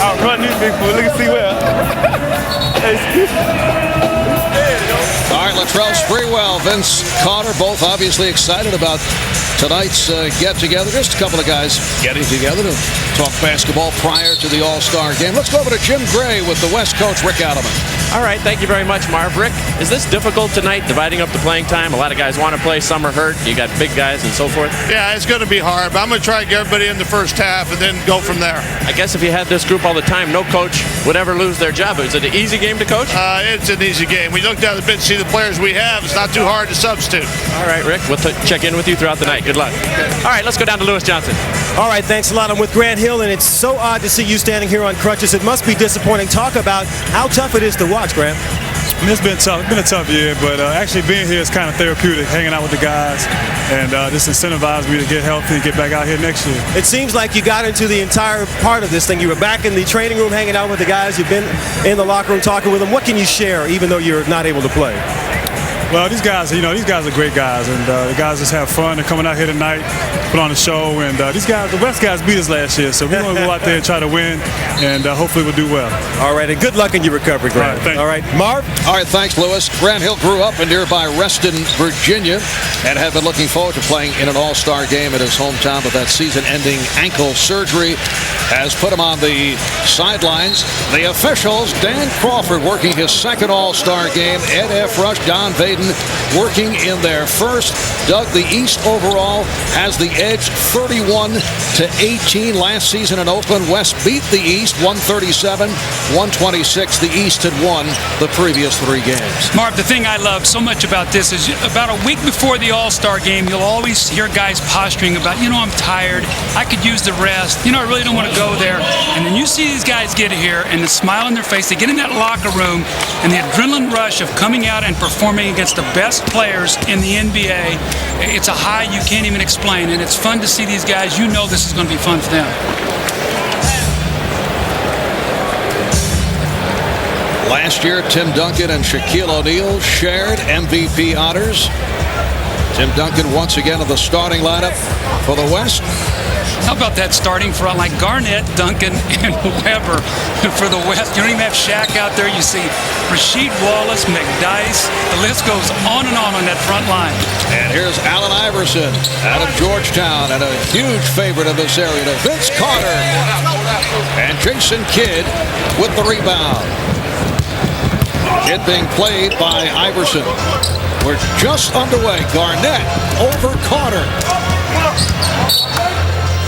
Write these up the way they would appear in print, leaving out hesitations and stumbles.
outrun these big fools. Look and see where. All right, Latrell Sprewell, Vince Carter, both obviously excited about tonight's get-together. Just a couple of guys getting together to talk basketball prior to the All-Star game. Let's go over to Jim Gray with the West coach, Rick Adelman. All right, thank you very much, Marv. Rick, is this difficult tonight, dividing up the playing time? A lot of guys want to play, some are hurt. You got big guys and so forth. Yeah, it's going to be hard, but I'm going to try to get everybody in the first half and then go from there. I guess if you had this group all the time, no coach would ever lose their job. Is it an easy game to coach? It's an easy game. We looked at the bench, see the players we have. It's not too hard to substitute. All right, Rick, we'll check in with you throughout the night. Good luck. All right, let's go down to Lewis Johnson. All right, thanks a lot. I'm with Grant Hill, and it's so odd to see you standing here on crutches. It must be disappointing. Talk about how tough it is to watch, Grant. It's been tough. It's been a tough year, but actually being here is kind of therapeutic, hanging out with the guys, and this incentivized me to get healthy and get back out here next year. It seems like you got into the entire part of this thing. You were back in the training room hanging out with the guys. You've been in the locker room talking with them. What can you share, even though you're not able to play? Well, these guys are great guys, and the guys just have fun. They're coming out here tonight, put on a show, and these guys, the West guys beat us last year, so we're going to go out there and try to win, and hopefully we'll do well. All right, and good luck in your recovery, Grant. All right, Marv? All right, thanks, Lewis. Grant Hill grew up in nearby Reston, Virginia, and had been looking forward to playing in an All-Star game in his hometown, but that season-ending ankle surgery has put him on the sidelines. The officials, Dan Crawford working his second All-Star game, Ed F. Rush, Don Vaden working in their first. Doug, the East overall has the edge 31-18 last season in Oakland. West beat the East 137-126. The East had won the previous 3 games. Marv, the thing I love so much about this is about a week before the All-Star game, you'll always hear guys posturing about, I'm tired, I could use the rest, I really don't want to go there. And then you see these guys get here and the smile on their face, they get in that locker room and the adrenaline rush of coming out and performing against the best players in the NBA. It's a high you can't even explain, and it's fun to see these guys. This is going to be fun for them. Last year, Tim Duncan and Shaquille O'Neal shared MVP honors. Tim Duncan once again in the starting lineup for the West. How about that starting front like Garnett, Duncan, and Weber for the West? You don't even have Shaq out there. You see Rasheed Wallace, McDyess. The list goes on that front line. And here's Allen Iverson out of Georgetown, and a huge favorite in this area to Vince Carter. And Jason Kidd with the rebound. Kidd being played by Iverson. We're just underway. Garnett over Carter.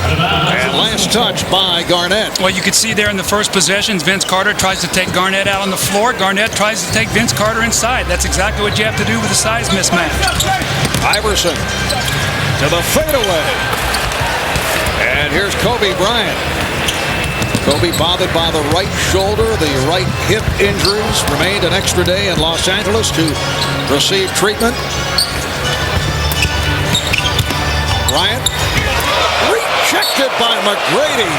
And last touch by Garnett. Well, you could see there in the first possessions, Vince Carter tries to take Garnett out on the floor. Garnett tries to take Vince Carter inside. That's exactly what you have to do with a size mismatch. Iverson to the fadeaway. And here's Kobe Bryant. Kobe bothered by the right shoulder. The right hip injuries. Remained an extra day in Los Angeles to receive treatment. Bryant. Rejected by McGrady.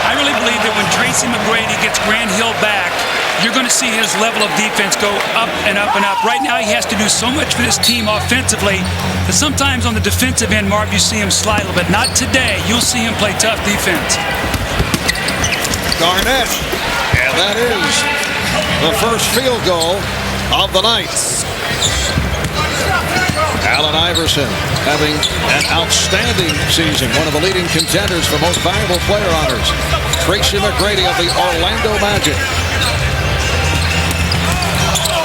I really believe that when Tracy McGrady gets Grant Hill back, you're going to see his level of defense go up and up and up. Right now, he has to do so much for this team offensively that sometimes on the defensive end, Marv, you see him slide a little bit. Not today. You'll see him play tough defense. Garnett. And that is the first field goal of the night. Allen Iverson having an outstanding season, one of the leading contenders for most valuable player honors. Tracy McGrady of the Orlando Magic.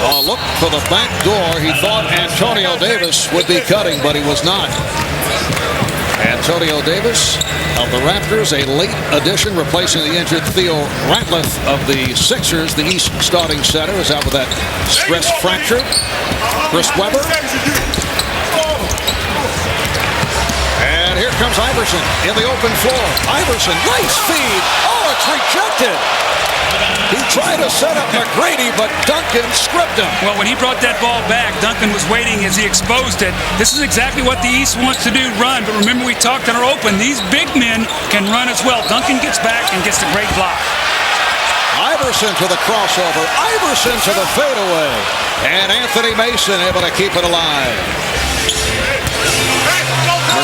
A look for the back door. He thought Antonio Davis would be cutting, but he was not. Antonio Davis of the Raptors, a late addition, replacing the injured Theo Ratliff of the Sixers. The East starting center is out with that stress fracture. Chris Webber. And here comes Iverson in the open floor. Iverson, nice feed. Oh, it's rejected. He tried to set up McGrady, but Duncan stripped him. Well, when he brought that ball back, Duncan was waiting as he exposed it. This is exactly what the East wants to do, run. But remember, we talked in our open, these big men can run as well. Duncan gets back and gets a great block. Iverson to the crossover. Iverson to the fadeaway. And Anthony Mason able to keep it alive.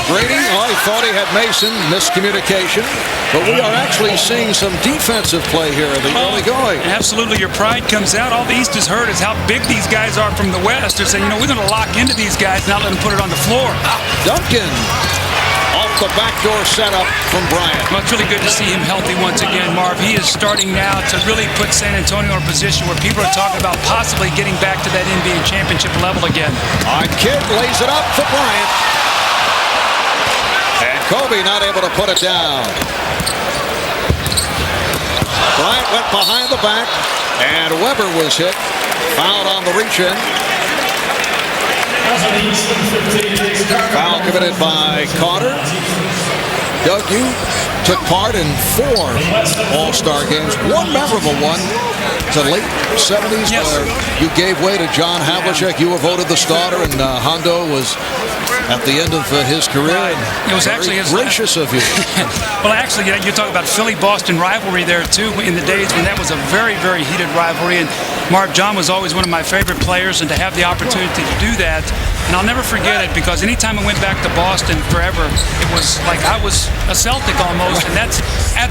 McGrady, he thought he had Mason, miscommunication. But we are actually seeing some defensive play here in the early going. Absolutely, your pride comes out. All the East has heard is how big these guys are from the West. They're saying, we're going to lock into these guys, not let them put it on the floor. Duncan off the backdoor setup from Bryant. Well, it's really good to see him healthy once again, Marv. He is starting now to really put San Antonio in a position where people are talking about possibly getting back to that NBA championship level again. Kidd lays it up for Bryant. And Kobe not able to put it down. Bryant went behind the back, and Weber was hit. Fouled on the reach-in. Foul committed by Carter. Doug, you took part in 4 All-Star games. One memorable one. It's the late 70s where you gave way to John Havlicek. You were voted the starter, and Hondo was at the end of his career. It was actually his gracious of you. Well, actually, you talk about Philly-Boston rivalry there, too, in the days when that was a very, very heated rivalry. And Marv, John was always one of my favorite players, and to have the opportunity to do that, and I'll never forget it, because anytime I went back to Boston forever, it was like I was a Celtic almost, and that's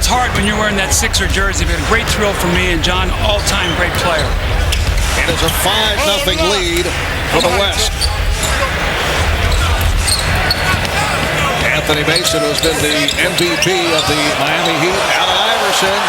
hard when you're wearing that Sixer jersey. But a great thrill for me, and John, all-time great player. It is a 5-0 lead for the West. Anthony Mason, who's been the MVP of the Miami Heat. Allen Iverson.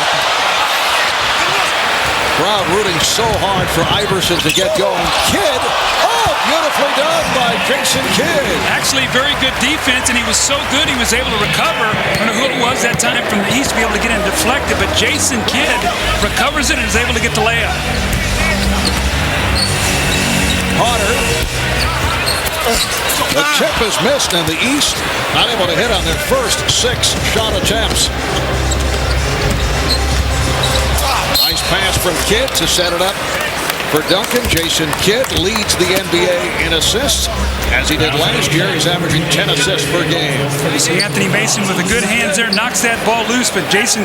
Crowd rooting so hard for Iverson to get going. Kidd. Oh, beautifully done by Jason Kidd. Actually, very good defense, and he was so good he was able to recover. I don't know who it was that time from the East to be able to get him deflected, but Jason Kidd recovers it and is able to get the layup. Carter. The chip is missed, and the East not able to hit on their first 6 shot attempts. Nice pass from Kidd to set it up for Duncan. Jason Kidd leads the NBA in assists, as he did last year. He's averaging 10 assists per game. You see Anthony Mason with the good hands there, knocks that ball loose, but Jason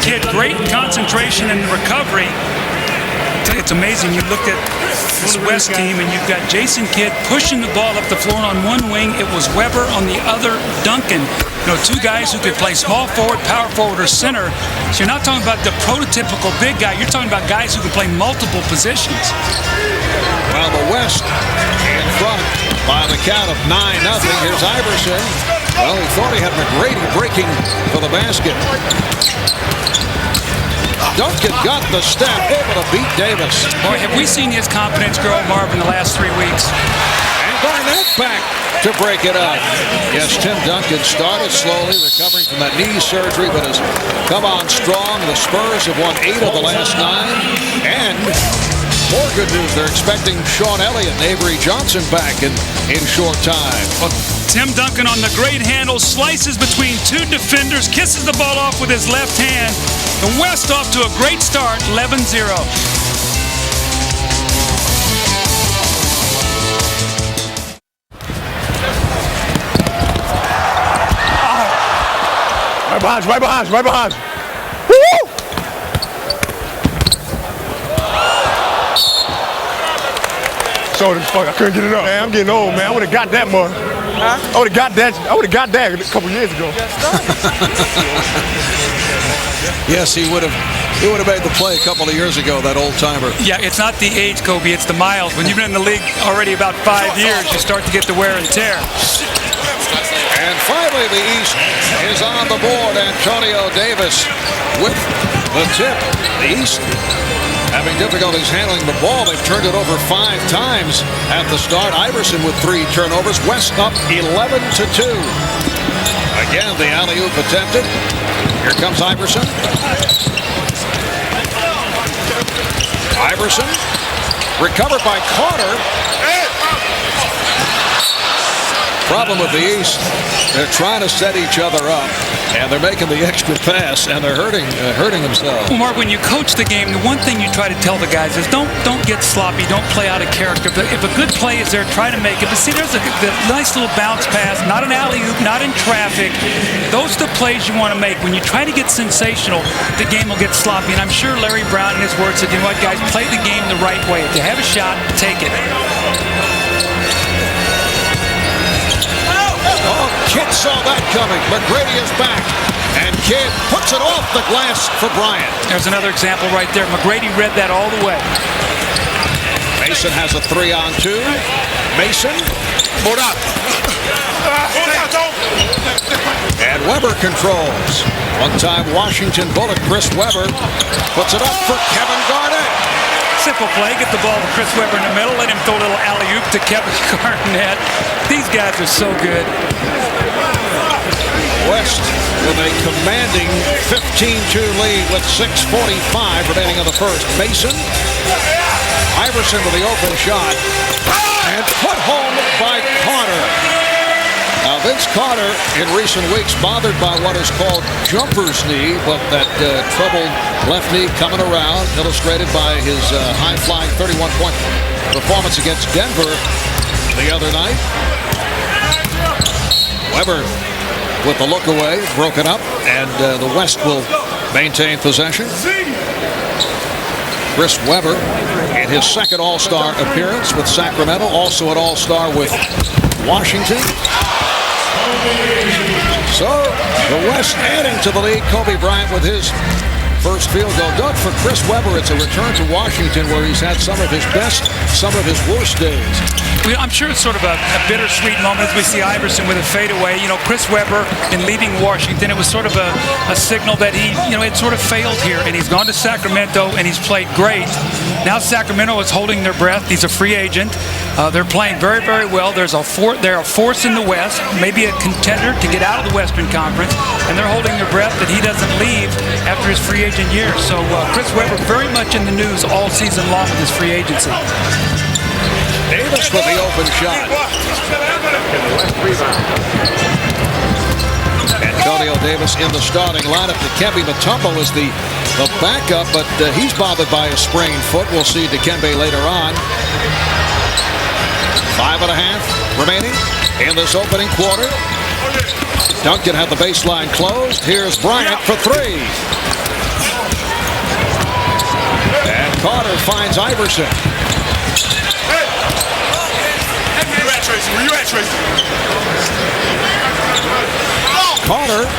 Kidd, great concentration and recovery. It's amazing. You look at this West team, and you've got Jason Kidd pushing the ball up the floor on one wing. It was Weber on the other, Duncan. 2 guys who could play small forward, power forward, or center. So you're not talking about the prototypical big guy. You're talking about guys who can play multiple positions. Well, the West in front by the count of 9-0. Here's Iverson. Well, he thought he had McGrady breaking for the basket. Duncan got the step, able to beat Davis. Boy, have we seen his confidence grow, Marv, in the last 3 weeks. And Barnett back to break it up. Yes, Tim Duncan started slowly, recovering from that knee surgery, but has come on strong. The Spurs have won 8 of the last 9. And more good news, they're expecting Sean Elliott and Avery Johnson back in short time. Well, Tim Duncan on the great handle, slices between 2 defenders, kisses the ball off with his left hand. The West off to a great start, 11-0. Right behind you, right behind you, right behind you. Woo! So the fuck, I couldn't get it up. Man, I'm getting old, man. I would have got that more. Huh? I would have got that a couple years ago. Yes, he would have made the play a couple of years ago, that old timer. Yeah, it's not the age, Kobe, it's the miles. When you've been in the league already about 5 years, you start to get the wear and tear. And finally, the East is on the board. Antonio Davis with the tip. The East having difficulties handling the ball. They've turned it over 5 times at the start. Iverson with 3 turnovers. West up 11-2. Again, the alley-oop attempted. Here comes Iverson. Iverson recovered by Carter. Problem with the East, they're trying to set each other up, and they're making the extra pass, and they're hurting themselves. Well, Mark, when you coach the game, the one thing you try to tell the guys is don't get sloppy, don't play out of character. But if a good play is there, try to make it. But see, there's a nice little bounce pass, not an alley-oop, not in traffic. Those are the plays you want to make. When you try to get sensational, the game will get sloppy. And I'm sure Larry Brown, in his words, said, you know what, guys, play the game the right way. If you have a shot, take it. Kidd saw that coming. McGrady is back. And Kidd puts it off the glass for Bryant. There's another example right there. McGrady read that all the way. Mason has a 3-on-2. Mason. Hold up. And Weber controls. One-time Washington bullet, Chris Weber puts it up for Kevin Garnett. Simple play, get the ball to Chris Weber in the middle, let him throw a little alley-oop to Kevin Garnett. These guys are so good. West with a commanding 15-2 lead with 6:45 remaining in the first. Mason. Iverson with the open shot. And put home by Carter. Now, Vince Carter, in recent weeks, bothered by what is called jumper's knee, but that troubled left knee coming around, illustrated by his high-flying 31-point performance against Denver the other night. Weber with the look away, broken up, and the West will maintain possession. Chris Weber in his second All-Star appearance with Sacramento, also an All-Star with Washington. So, the West adding to the lead. Kobe Bryant with his first field goal. Doug, for Chris Weber, it's a return to Washington where he's had some of his best, some of his worst days. I'm sure it's sort of a bittersweet moment as we see Iverson with a fadeaway. You know, Chris Weber, in leaving Washington, it was sort of a signal that he, had sort of failed here. And he's gone to Sacramento, and he's played great. Now Sacramento is holding their breath. He's a free agent. They're playing very, very well. They're a force in the West, maybe a contender to get out of the Western Conference. And they're holding their breath that he doesn't leave after his free agent year. So Chris Weber very much in the news all season long with his free agency. Davis with the open shot. Antonio Davis in the starting lineup. Dikembe Mutombo is the backup, but he's bothered by a sprained foot. We'll see Dikembe later on. 5.5 remaining in this opening quarter. Duncan had the baseline closed. Here's Bryant for three. And Carter finds Iverson. Where you at, Tracy? Carter.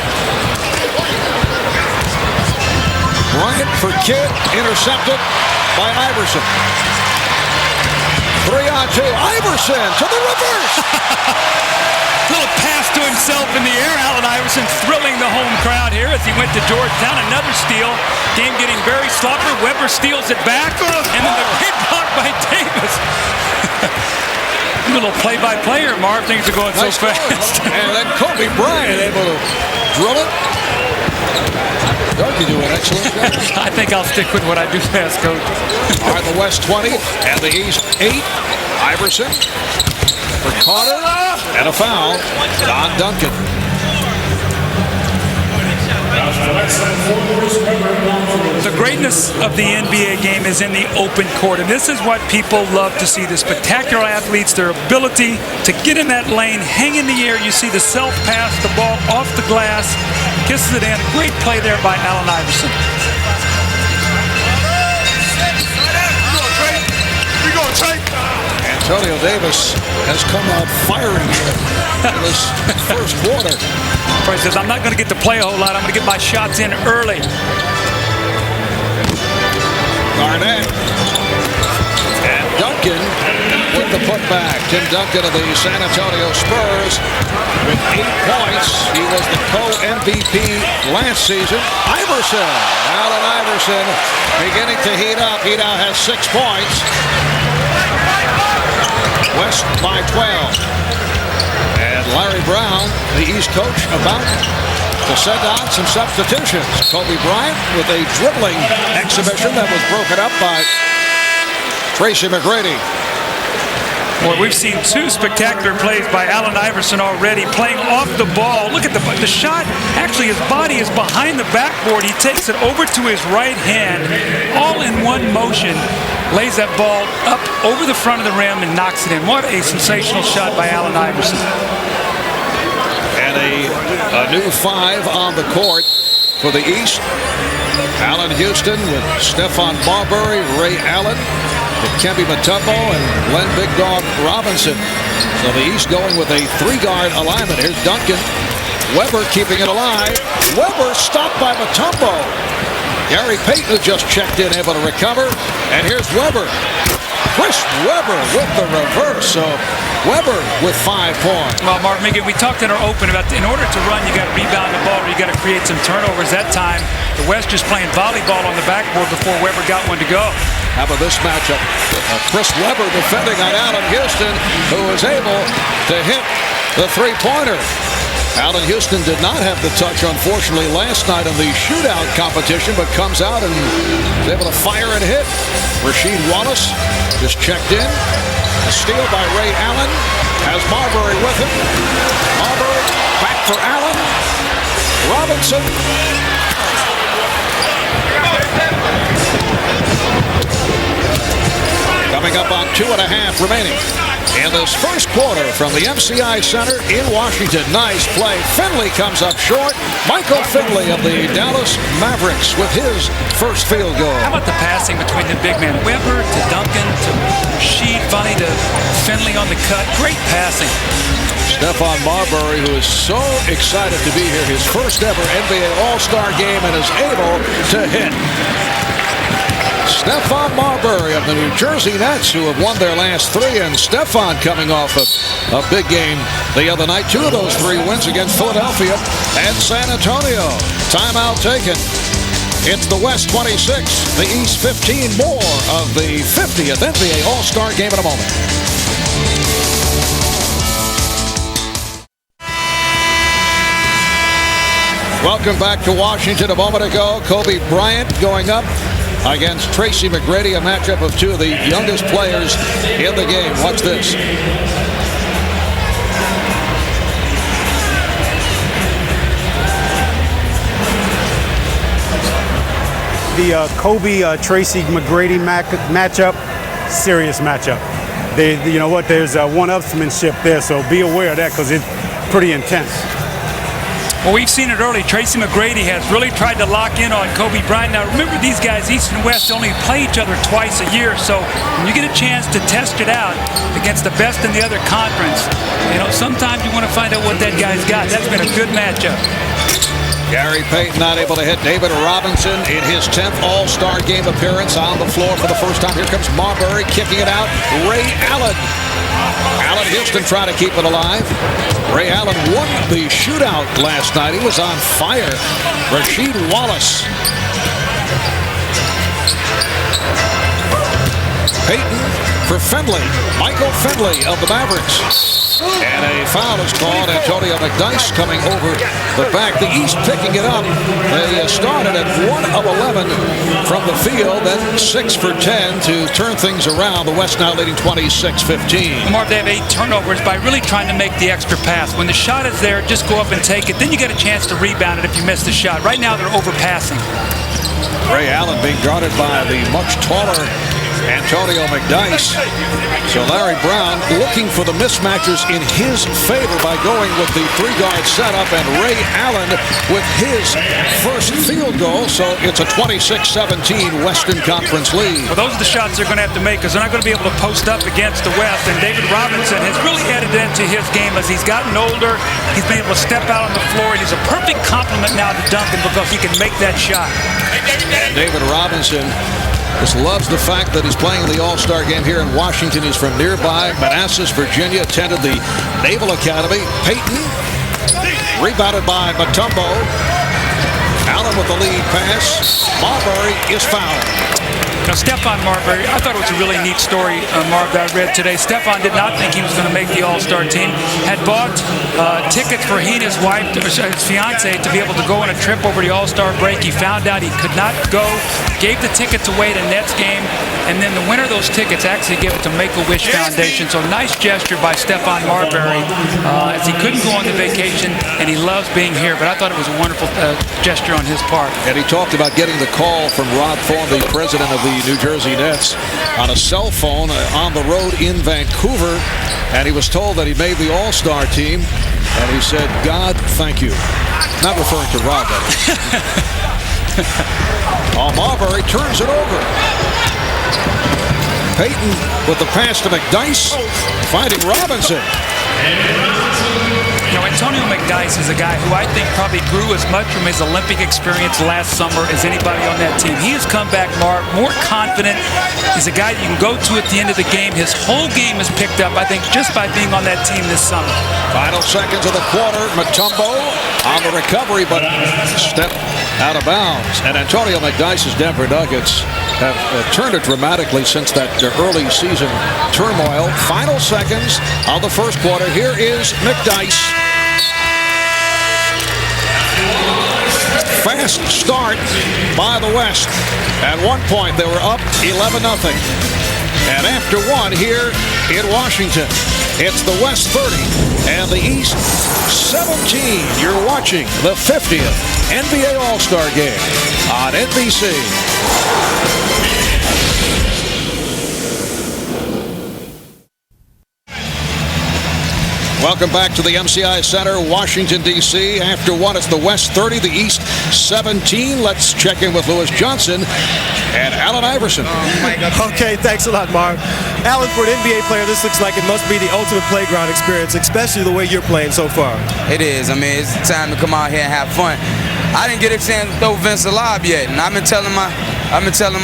Bryant for Kidd, intercepted by Iverson. 3-on-2. Iverson to the reverse. Little pass to himself in the air. Allen Iverson thrilling the home crowd here as he went to Georgetown. Another steal. Game getting very sloppy. Weber steals it back. And then the big block by Davis. A little play-by-play here, Marv. Things are going so fast. And then Kobe Bryant able to drill it. Doug, you do an excellent job. I think I'll stick with what I do best, Coach. All right, the West 20 and the East 8. Iverson for Carter. And a foul on Duncan. The greatness of the NBA game is in the open court, and this is what people love to see. The spectacular athletes, their ability to get in that lane, hang in the air. You see the self-pass, the ball off the glass, kisses it in. Great play there by Allen Iverson. Antonio Davis has come out firing in this first quarter. He says, I'm not going to get to play a whole lot. I'm going to get my shots in early. Garnett. And Duncan with the putback. Tim Duncan of the San Antonio Spurs with 8 points. He was the co-MVP last season. Iverson. Allen Iverson beginning to heat up. He now has 6 points. West by 12. And Larry Brown, the East coach, about to send out some substitutions. Kobe Bryant with a dribbling exhibition that was broken up by Tracy McGrady. Boy, we've seen 2 spectacular plays by Allen Iverson already, playing off the ball. Look at the shot. Actually, his body is behind the backboard. He takes it over to his right hand, all in one motion, lays that ball up over the front of the rim and knocks it in. What a sensational shot by Allen Iverson. And a new 5 on the court for the East. Allen Houston with Stephon Marbury, Ray Allen, Kemby Mutombo and Glenn Big Dog Robinson. So the East going with a 3-guard alignment. Here's Duncan. Weber keeping it alive. Weber stopped by Mutombo. Gary Payton, who just checked in, able to recover. And here's Weber. Chris Weber with the reverse. So Weber with 5 points. Well, Mark Miggett, we talked in our open about in order to run, you got to rebound the ball, or you got to create some turnovers. That time, the West just playing volleyball on the backboard before Weber got one to go. How about this matchup? Chris Weber defending on Allen Houston, who was able to hit the three-pointer. Allen Houston did not have the touch, unfortunately, last night in the shootout competition, but comes out and is able to fire and hit. Rasheed Wallace just checked in. A steal by Ray Allen. Has Marbury with him. Marbury back for Allen. Robinson. Coming up on 2.5 remaining in this first quarter from the MCI Center in Washington. Nice play. Finley comes up short. Michael Finley of the Dallas Mavericks with his first field goal. How about the passing between the big men? Weber to Duncan to Rasheed, Funny to Finley on the cut. Great passing. Stephon Marbury, who is so excited to be here, his first ever NBA All-Star game, and is able to hit. Stephon Marbury of the New Jersey Nets, who have won their last 3, and Stephon coming off a big game the other night. 2 of those 3 wins against Philadelphia and San Antonio. Timeout taken. It's the West 26, the East 15. More of the 50th NBA All-Star game in a moment. Welcome back to Washington. A moment ago, Kobe Bryant going up against Tracy McGrady, a matchup of 2 of the youngest players in the game. Watch this. The Kobe-Tracy McGrady matchup, serious matchup. You know what, there's one-upsmanship there, so be aware of that because it's pretty intense. Well, we've seen it early. Tracy McGrady has really tried to lock in on Kobe Bryant. Now, remember, these guys, East and West, only play each other twice a year. So when you get a chance to test it out against the best in the other conference, you know, sometimes you want to find out what that guy's got. That's been a good matchup. Gary Payton not able to hit David Robinson in his 10th All-Star game appearance on the floor for the first time. Here comes Marbury kicking it out. Ray Allen. Allen Houston trying to keep it alive. Ray Allen won the shootout last night. He was on fire. Rasheed Wallace. Payton for Finley. Michael Finley of the Mavericks. And a foul is called. Antonio McDyess coming over the back. The East picking it up. They started at 1 of 11 from the field, then 6 for 10 to turn things around. The West now leading 26-15. Mark, they have 8 turnovers by really trying to make the extra pass. When the shot is there, just go up and take it. Then you get a chance to rebound it if you miss the shot. Right now, they're overpassing. Ray Allen being guarded by the much taller Antonio McDyess. So Larry Brown looking for the mismatches in his favor by going with the 3-guard setup, and Ray Allen with his first field goal. So it's a 26-17 Western Conference lead. Well, those are the shots they're going to have to make because they're not going to be able to post up against the West. And David Robinson has really added that to his game as he's gotten older. He's been able to step out on the floor. He's a perfect complement now to Duncan because he can make that shot. And David Robinson just loves the fact that he's playing the All-Star game here in Washington. He's from nearby Manassas, Virginia, attended the Naval Academy. Payton, rebounded by Mutombo. Allen with the lead pass. Marbury is fouled. Now, Stephon Marbury, I thought it was a really neat story, Marv, that I read today. Stephon did not think he was going to make the All-Star team. Had bought tickets for he and his wife, his fiance, to be able to go on a trip over the All-Star break. He found out he could not go, gave the tickets away to Nets game, and then the winner of those tickets actually gave it to Make-A-Wish Foundation. So nice gesture by Stephon Marbury as he couldn't go on the vacation, and he loves being here. But I thought it was a wonderful gesture on his part. And he talked about getting the call from Rod Thorne, the president of the New Jersey Nets, on a cell phone on the road in Vancouver, and he was told that he made the All-Star team, and he said, "God, thank you." Not referring to Rod, that is. Marbury turns it over. Payton with the pass to McDyess, finding Robinson. You know, Antonio McDyess is a guy who I think probably grew as much from his Olympic experience last summer as anybody on that team. He has come back more confident. He's a guy you can go to at the end of the game. His whole game is picked up, I think, just by being on that team this summer. Final seconds of the quarter. Mutombo on the recovery, but stepped out of bounds. And Antonio McDyess's Denver Nuggets have turned it dramatically since that early season turmoil. Final seconds of the first quarter. Here is McDyess. Fast start by the West. At one point, they were up 11-0. And after one here in Washington, it's the West 30 and the East 17. You're watching the 50th NBA All-Star Game on NBC. Welcome back to the MCI Center, Washington, D.C. After one, it's the West 30, the East 17. Let's check in with Lewis Johnson and Allen Iverson. Okay, thanks a lot, Marv. Allen, for an NBA player, this looks like it must be the ultimate playground experience, especially the way you're playing so far. It is. I mean, it's time to come out here and have fun. I didn't get a chance to throw Vince a lob yet, and I've been telling my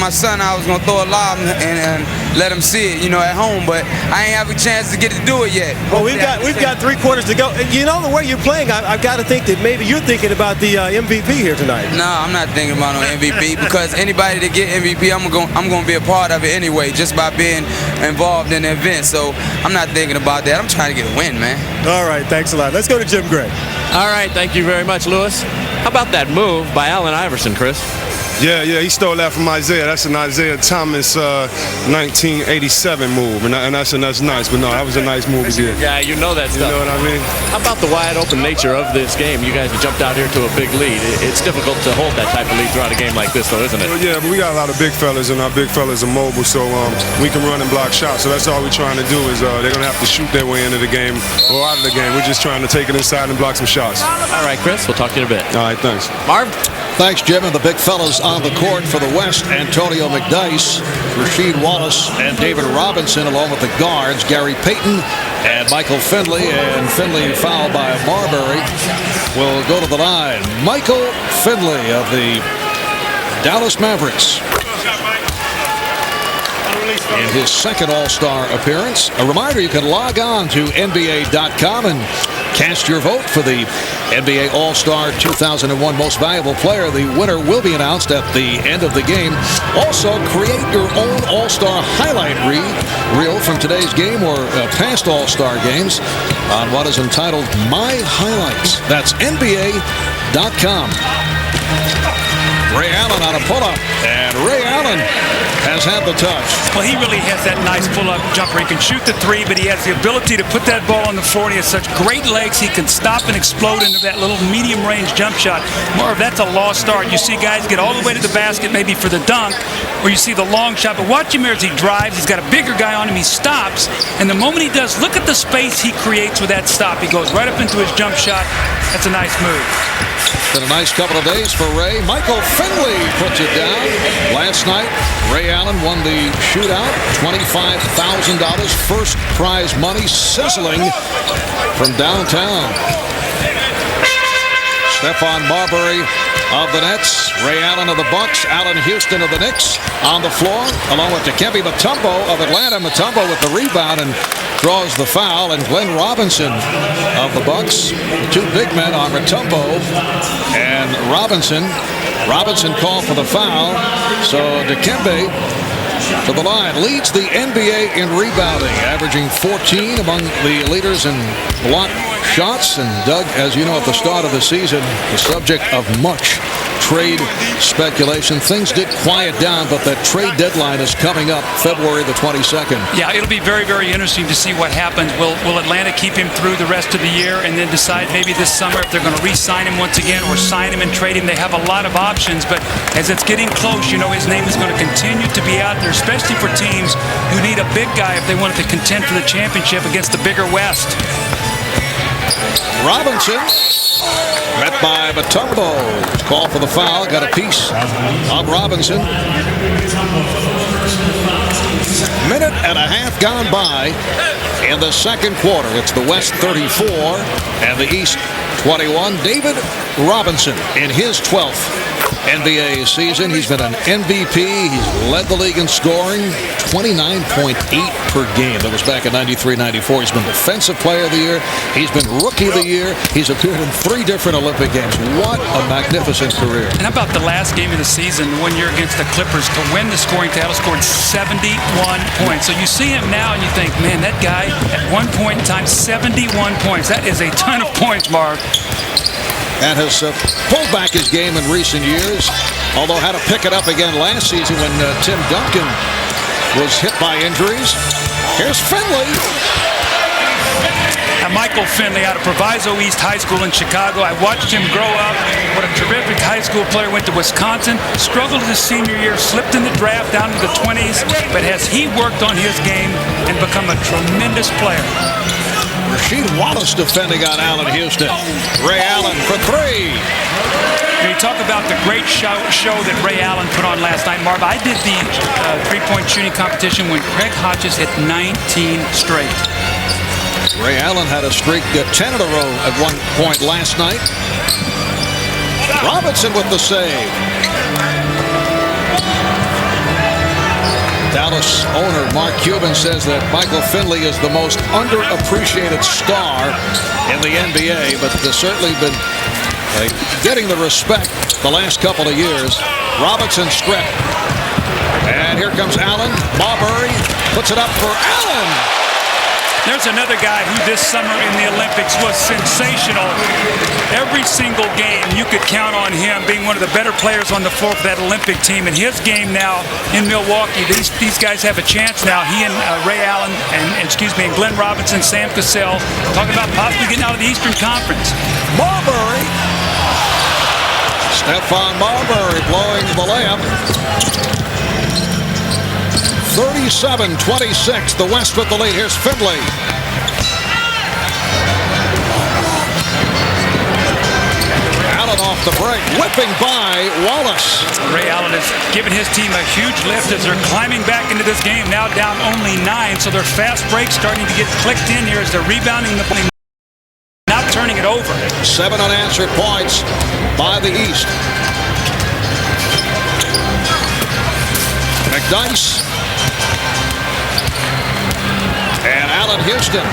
son I was gonna throw a lob and let him see it, you know, at home. But I ain't have a chance to get to do it yet. Well, we've got 3 quarters to go. You know, the way you're playing, I've got to think that maybe you're thinking about the MVP here tonight. No, I'm not thinking about no MVP because anybody that get MVP, I'm gonna be a part of it anyway, just by being involved in the event. So I'm not thinking about that. I'm trying to get a win, man. All right, thanks a lot. Let's go to Jim Gray. All right, thank you very much, Lewis. How about that move by Allen Iverson, Chris? Yeah, he stole that from Isaiah. That's an Isaiah Thomas 1987 move, and that's nice. But no, that was a nice move again. Yeah, you know that stuff. You know what I mean? How about the wide open nature of this game? You guys have jumped out here to a big lead. It's difficult to hold that type of lead throughout a game like this, though, isn't it? Well, yeah, but we got a lot of big fellas, and our big fellas are mobile, so we can run and block shots. So that's all we're trying to do is they're going to have to shoot their way into the game or out of the game. We're just trying to take it inside and block some shots. All right, Chris, we'll talk to you in a bit. All right, thanks. Marv? Thanks, Jim. And the big fellas on the court for the West, Antonio McDyess, Rasheed Wallace, and David Robinson, along with the guards, Gary Payton and Michael Finley. And Finley fouled by Marbury will go to the line. Michael Finley of the Dallas Mavericks in his second All-Star appearance. A reminder, you can log on to NBA.com and cast your vote for the NBA All-Star 2001 Most Valuable Player. The winner will be announced at the end of the game. Also, create your own All-Star highlight reel from today's game or past All-Star games on what is entitled My Highlights. That's NBA.com. Ray Allen on a pull-up, and Ray Allen has had the touch. Well, he really has that nice pull-up jumper. He can shoot the three, but he has the ability to put that ball on the floor, and he has such great legs. He can stop and explode into that little medium-range jump shot. Marv, that's a lost start. You see guys get all the way to the basket maybe for the dunk, or you see the long shot, but watch him here as he drives. He's got a bigger guy on him. He stops, and the moment he does, look at the space he creates with that stop. He goes right up into his jump shot. That's a nice move. Been a nice couple of days for Ray. Michael Finley puts it down. Last night, Ray Allen won the shootout. $25,000 first prize money sizzling from downtown. Stephon Marbury of the Nets, Ray Allen of the Bucks, Allen Houston of the Knicks on the floor, along with Dikembe Mutombo of Atlanta. Mutombo with the rebound and draws the foul, and Glenn Robinson of the Bucks. Two big men on Mutombo and Robinson. Robinson called for the foul, so Dikembe to the line. Leads the NBA in rebounding, averaging 14 among the leaders in block shots. And Doug, as you know, at the start of the season, the subject of much trade speculation. Things did quiet down, but that trade deadline is coming up February the 22nd. Yeah, it'll be very, very interesting to see what happens. Will Atlanta keep him through the rest of the year and then decide maybe this summer if they're going to re-sign him once again or sign him and trade him? They have a lot of options, but as it's getting close, you know, his name is going to continue to be out there, especially for teams who need a big guy if they wanted to contend for the championship against the bigger West. Robinson met by Mutombo. Call for the foul. Got a piece of Robinson. Minute and a half gone by in the second quarter. It's the West 34 and the East 21. David Robinson in his 12th NBA season. He's been an MVP. He's led the league in scoring, 29.8 per game. That was back in 93-94. He's been Defensive Player of the Year. He's been Rookie of the Year. He's appeared in 3 different Olympic games. What a magnificent career. And how about the last game of the season, the 1 year against the Clippers, to win the scoring title, scored 71 points. So you see him now and you think, man, that guy at one point in time, 71 points. That is a ton of points, Marv. And has pulled back his game in recent years, although had to pick it up again last season when Tim Duncan was hit by injuries. Here's Finley. And Michael Finley out of Proviso East High School in Chicago. I watched him grow up. What a terrific high school player. Went to Wisconsin, struggled his senior year, slipped in the draft down to the 20s, but has he worked on his game and become a tremendous player. Rasheed Wallace defending on Allen Houston. Ray Allen for 3. You talk about the great show that Ray Allen put on last night, Marv. I did the three-point shooting competition when Craig Hodges hit 19 straight. Ray Allen had a streak 10 in a row at one point last night. Robinson with the save. Dallas owner Mark Cuban says that Michael Finley is the most underappreciated star in the NBA, but has certainly been getting the respect the last couple of years. Robinson strip. And here comes Allen. Marbury puts it up for Allen. There's another guy who this summer in the Olympics was sensational. Every single game you could count on him being one of the better players on the floor for that Olympic team. And his game now in Milwaukee, these guys have a chance now. He and Ray Allen and Glenn Robinson, Sam Cassell, talking about possibly getting out of the Eastern Conference. Marbury. Stephon Marbury blowing the layup. 37-26, the West with the lead. Here's Finley. Allen off the break, whipping by Wallace. Ray Allen has given his team a huge lift as they're climbing back into this game, now down only 9, so their fast break starting to get clicked in here as they're rebounding the ball, not turning it over. 7 unanswered points by the East. McDyess. And Allen Houston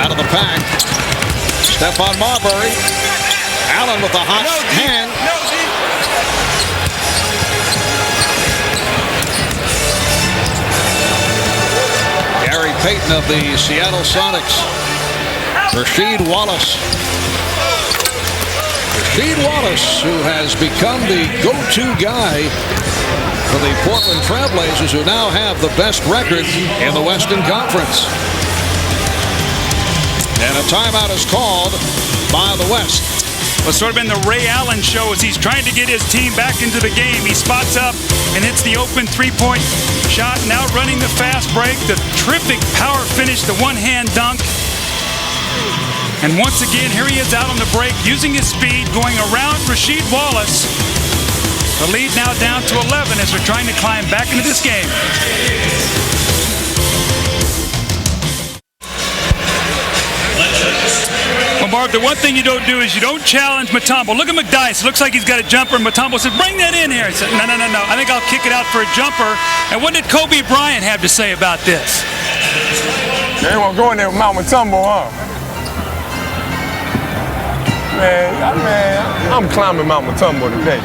out of the pack. Stephon Marbury. Allen with a hot hand. Gary Payton of the Seattle Sonics. Rasheed Wallace. Rasheed Wallace, who has become the go-to guy for the Portland Trailblazers, who now have the best record in the Western Conference. And a timeout is called by the West. Well, it's sort of been the Ray Allen show as he's trying to get his team back into the game. He spots up and hits the open three-point shot, now running the fast break, the terrific power finish, the one-hand dunk. And once again, here he is out on the break, using his speed, going around Rasheed Wallace. The lead now down to 11 as they're trying to climb back into this game. Well, Marv, the one thing you don't do is you don't challenge Mutombo. Look at McDyess. It looks like he's got a jumper, and Mutombo said, bring that in here. He said, no. I think I'll kick it out for a jumper. And what did Kobe Bryant have to say about this? They won't go in there with Mount Mutombo, huh? Man, I'm climbing Mount Mutombo today.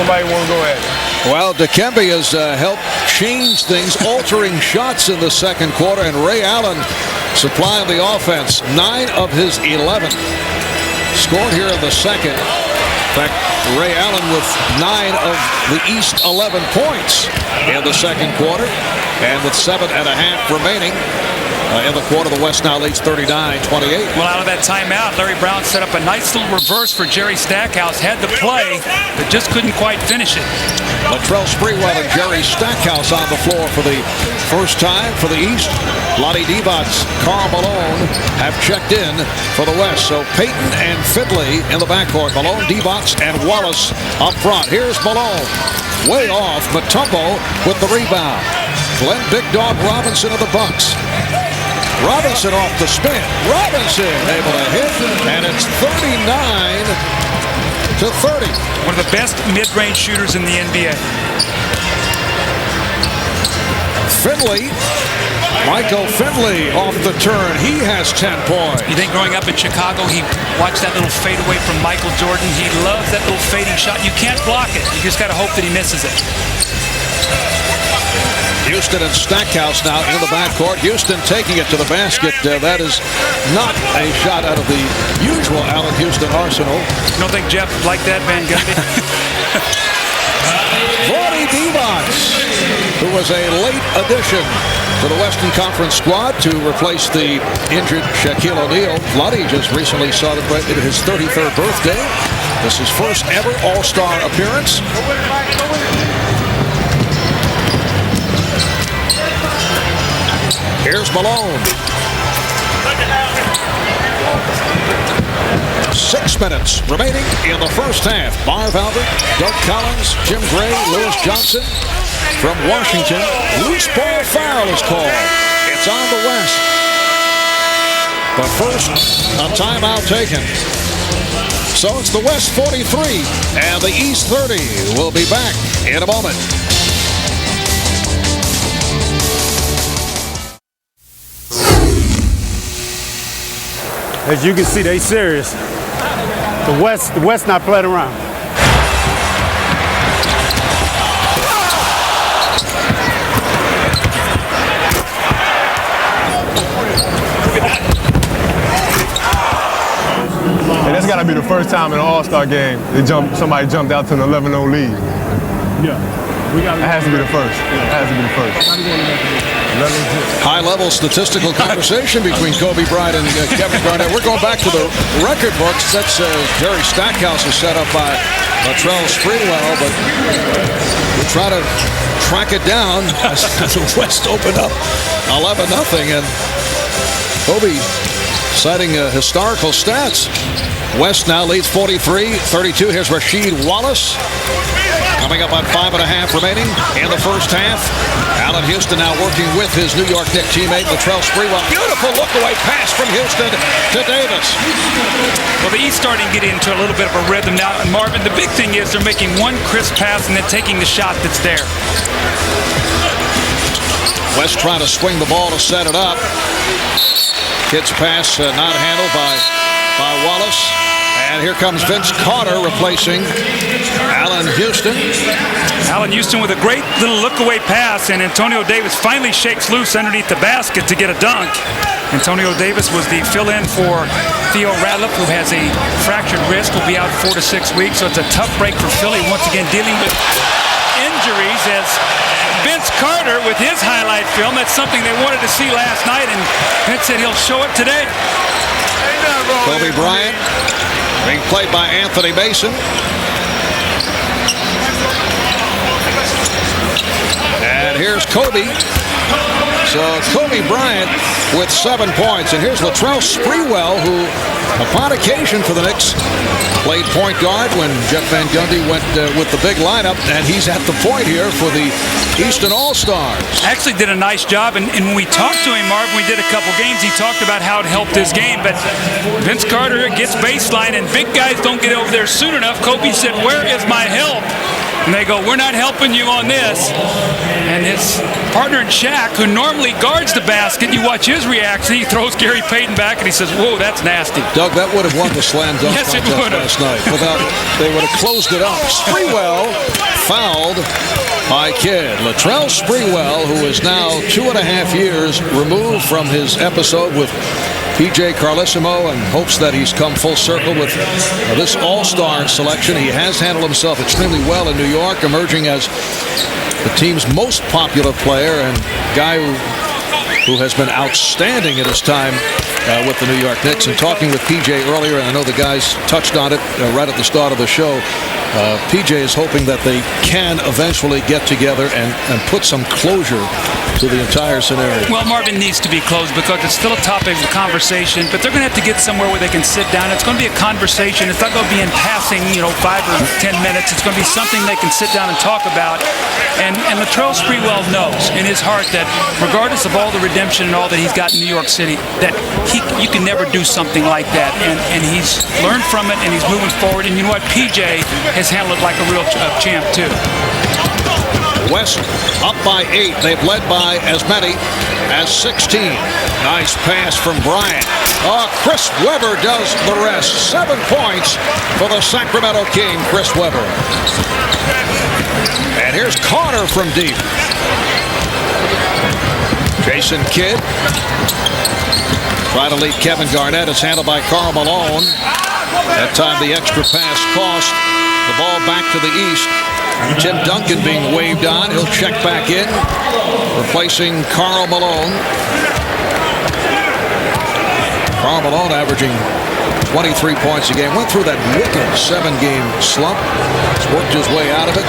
Nobody want to go at it. Well, Dikembe has helped change things, altering shots in the second quarter, and Ray Allen supplying the offense. 9 of his 11 scored here in the second. In fact, Ray Allen with 9 of the East 11 points in the second quarter, and with 7.5 remaining in the quarter. The West now leads 39-28. Well, out of that timeout, Larry Brown set up a nice little reverse for Jerry Stackhouse. Had the play, but just couldn't quite finish it. Latrell Sprewell and Jerry Stackhouse on the floor for the first time for the East. Lonnie Divac, Karl Malone have checked in for the West. So Payton and Findlay in the backcourt. Malone, Divac, and Wallace up front. Here's Malone. Way off. Mutombo with the rebound. Glenn Big Dog Robinson of the Bucks. Robinson off the spin. Robinson able to hit, and it's 39-30. One of the best mid-range shooters in the NBA. Findlay, Michael Findlay off the turn. He has 10 points. You think growing up in Chicago, he watched that little fadeaway from Michael Jordan? He loves that little fading shot. You can't block it. You just got to hope that he misses it. Houston and Stackhouse now in the backcourt. Houston taking it to the basket. That is not a shot out of the usual Allen Houston arsenal. You don't think Jeff liked that, Van Gundy? Lonnie Divac, who was a late addition to the Western Conference squad to replace the injured Shaquille O'Neal. Lonnie just recently celebrated his 33rd birthday. This is his first ever All-Star appearance. Here's Malone. 6 minutes remaining in the first half. Marv Albert, Doug Collins, Jim Gray, Lewis Johnson from Washington. Loose ball foul is called. It's on the West. But first, a timeout taken. So it's the West 43 and the East 30. We'll be back in a moment. As you can see, they serious. The West not playing around. And that's got to be the first time in an All-Star game somebody jumped out to an 11-0 lead. Yeah. That has to be the first. That has to be the first. High-level statistical conversation between Kobe Bryant and Kevin Garnett. We're going back to the record books. That's Jerry Stackhouse is set up by Latrell Sprewell, but we'll try to track it down as the West opened up 11-0, and Kobe citing historical stats. West now leads 43-32. Here's Rasheed Wallace. Coming up on 5.5 remaining in the first half. Allen Houston now working with his New York Knicks teammate Latrell Sprewell. Beautiful look-away pass from Houston to Davis. Well, the East starting to get into a little bit of a rhythm now. And Marvin, the big thing is they're making one crisp pass and then taking the shot that's there. West trying to swing the ball to set it up. Kid's pass not handled by Wallace. And here comes Vince Carter replacing Allen Houston. Allen Houston with a great little look-away pass, and Antonio Davis finally shakes loose underneath the basket to get a dunk. Antonio Davis was the fill-in for Theo Radliff, who has a fractured wrist, will be out 4 to 6 weeks, so it's a tough break for Philly, once again dealing with injuries as Vince Carter with his highlight film. That's something they wanted to see last night, and Vince said he'll show it today. Kobe Bryant being played by Anthony Mason. And here's Kobe. So Kobe Bryant with 7 points. And here's Latrell Sprewell, who upon occasion for the Knicks played point guard when Jeff Van Gundy went with the big lineup. And he's at the point here for the Eastern All-Stars. Actually did a nice job. And when we talked to him, Marv, we did a couple games, he talked about how it helped his game. But Vince Carter gets baseline, and big guys don't get over there soon enough. Kobe said, "Where is my help?" And they go, "We're not helping you on this." And his partner in Shaq, who normally guards the basket, you watch his reaction. He throws Gary Payton back, and he says, "Whoa, that's nasty." Doug, that would have won the slam dunk yes, it contest would have. last night. They would have closed it up. Sprewell fouled by Kidd. Latrell Sprewell, who is now 2.5 years removed from his episode with PJ Carlesimo, and hopes that he's come full circle with this All-Star selection. He has handled himself extremely well in New York, emerging as the team's most popular player and guy who who has been outstanding in his time with the New York Knicks. And talking with PJ earlier, and I know the guys touched on it right at the start of the show, PJ is hoping that they can eventually get together and put some closure to the entire scenario. Well, Marvin needs to be closed because it's still a topic of conversation, but they're going to have to get somewhere where they can sit down. It's going to be a conversation. It's not going to be in passing, 5 or 10 minutes. It's going to be something they can sit down and talk about. And Latrell Sprewell knows in his heart that regardless of all the redemption and all that he's got in New York City, that you can never do something like that. And he's learned from it, and he's moving forward. And you know what? PJ has handled it like a real champ, too. West up by 8. They've led by as many as 16. Nice pass from Bryant. Chris Webber does the rest. 7 points for the Sacramento King, Chris Webber. And here's Carter from deep. Jason Kidd trying to lead Kevin Garnett. It's handled by Karl Malone. That time the extra pass cost. The ball back to the east. Tim Duncan being waved on. He'll check back in, replacing Karl Malone. Karl Malone averaging 23 points a game. Went through that wicked 7-game slump. He's worked his way out of it.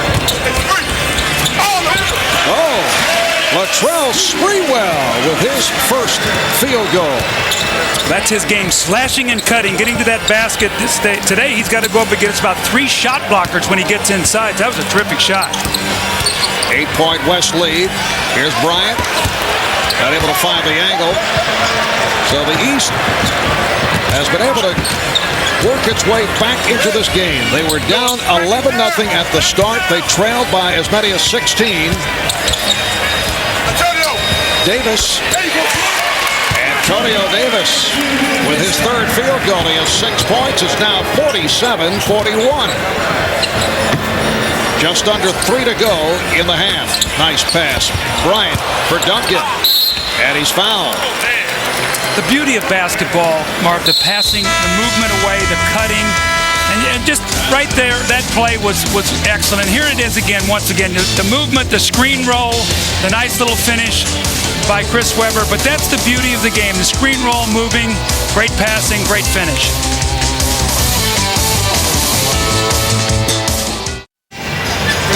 Latrell Sprewell with his first field goal. That's his game, slashing and cutting, getting to that basket. Today he's got to go up against about 3 shot blockers when he gets inside. That was a terrific shot. 8-point West lead. Here's Bryant. Not able to find the angle. So the East has been able to work its way back into this game. They were down 11-0 at the start. They trailed by as many as 16. Davis. Antonio Davis with his third field goal. He has 6 points. It's now 47-41. Just under 3 to go in the half. Nice pass. Bryant for Duncan. And he's fouled. The beauty of basketball, Mark, the passing, the movement away, the cutting, and just right there, that play was excellent. And here it is again, once again, the movement, the screen roll, the nice little finish by Chris Webber. But that's the beauty of the game, the screen roll moving, great passing, great finish.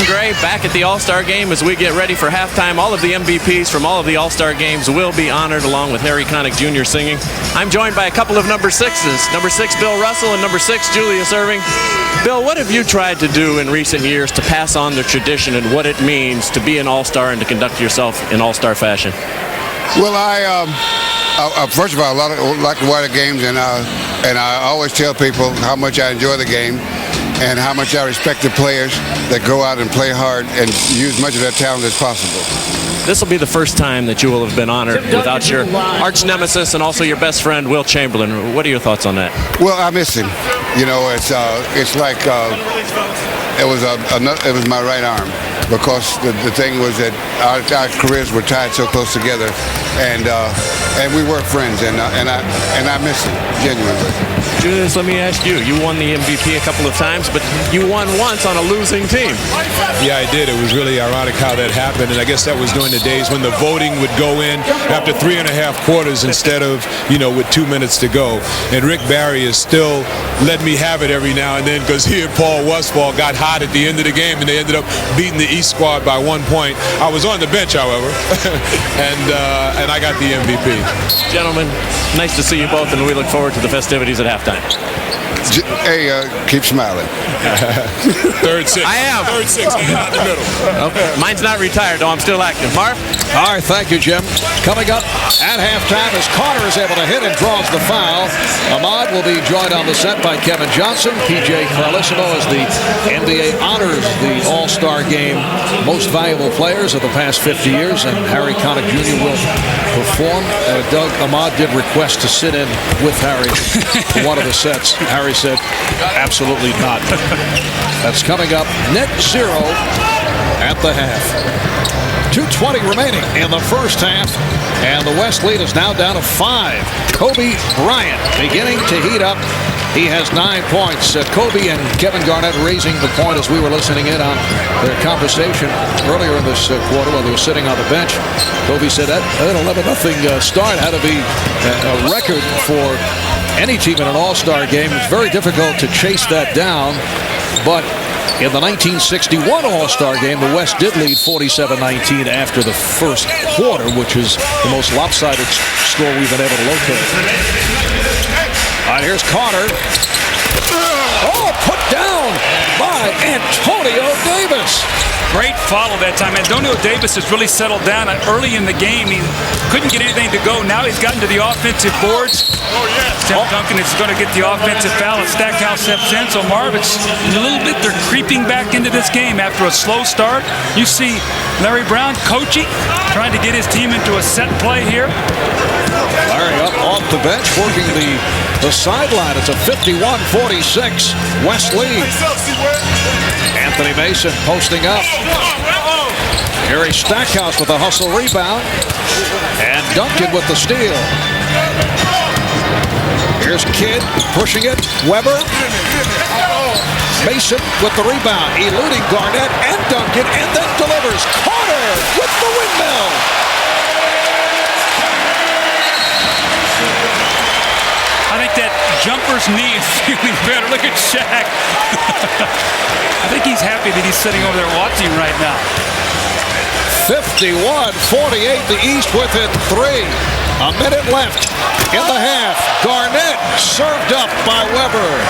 Gray back at the All-Star game as we get ready for halftime. All of the MVPs from all of the All-Star games will be honored along with Harry Connick Jr. singing. I'm joined by a couple of number 6s. Number 6, Bill Russell, and number 6, Julius Erving. Bill, what have you tried to do in recent years to pass on the tradition and what it means to be an All-Star and to conduct yourself in All-Star fashion? Well, first of all, I like to watch the games, and I always tell people how much I enjoy the game and how much I respect the players that go out and play hard and use much of their talent as possible. This will be the first time that you will have been honored without your arch nemesis and also your best friend, Will Chamberlain. What are your thoughts on that? Well, I miss him. It's like it was my right arm, because the thing was that our careers were tied so close together, and we were friends, and I miss him genuinely. Julius, let me ask you. You won the MVP a couple of times, but you won once on a losing team. Yeah, I did. It was really ironic how that happened, and I guess that was during the days when the voting would go in after 3.5 quarters instead of, with 2 minutes to go. And Rick Barry is still letting me have it every now and then, because he and Paul Westphal got hot at the end of the game, and they ended up beating the East squad by 1 point. I was on the bench, however, and I got the MVP. Gentlemen, nice to see you both, and we look forward to the festivities at halftime. Hey, keep smiling. Third 6. I am. Third 6. Out the middle. Okay. Mine's not retired, though. I'm still active. Marv? All right, thank you, Jim. Coming up at halftime as Carter is able to hit and draws the foul. Ahmad will be joined on the set by Kevin Johnson. PJ Carlesimo as the NBA honors the All-Star Game most valuable players of the past 50 years, and Harry Connick Jr. will perform. Doug, Ahmad did request to sit in with Harry for one of the sets. Harry said, absolutely not. That's coming up. Net 0 at the half. 2:20 remaining in the first half, and the West lead is now down to 5. Kobe Bryant beginning to heat up He has 9 points. Kobe and Kevin Garnett raising the point as we were listening in on their conversation earlier in this quarter while they were sitting on the bench. Kobe said that 11-0 start had to be a record for any team in an all-star game. It's very difficult to chase that down, but in the 1961 All-Star game, the West did lead 47-19 after the first quarter, which is the most lopsided score we've been able to locate. All right, here's Carter. Oh, put down by Antonio Davis. Great follow that time. Antonio Davis has really settled down early in the game. He couldn't get anything to go. Now he's gotten to the offensive boards. Tim Duncan is going to get the offensive foul, and Stackhouse steps in. So, Marv, it's a little bit they're creeping back into this game after a slow start. You see Larry Brown coaching, trying to get his team into a set play here. Larry up off the bench, working the sideline. It's a 51-46 West lead. Anthony Mason posting up. Harry Stackhouse with a hustle rebound. And Duncan with the steal. Here's Kidd pushing it. Weber. Mason with the rebound. Eluding Garnett and Duncan, and then delivers. Carter with the windmill. I think that jumper's knee is feeling better. Look at Shaq. I think he's happy that he's sitting over there watching right now. 51-48, the East within 3. A minute left in the half. Garnett served up by Weber.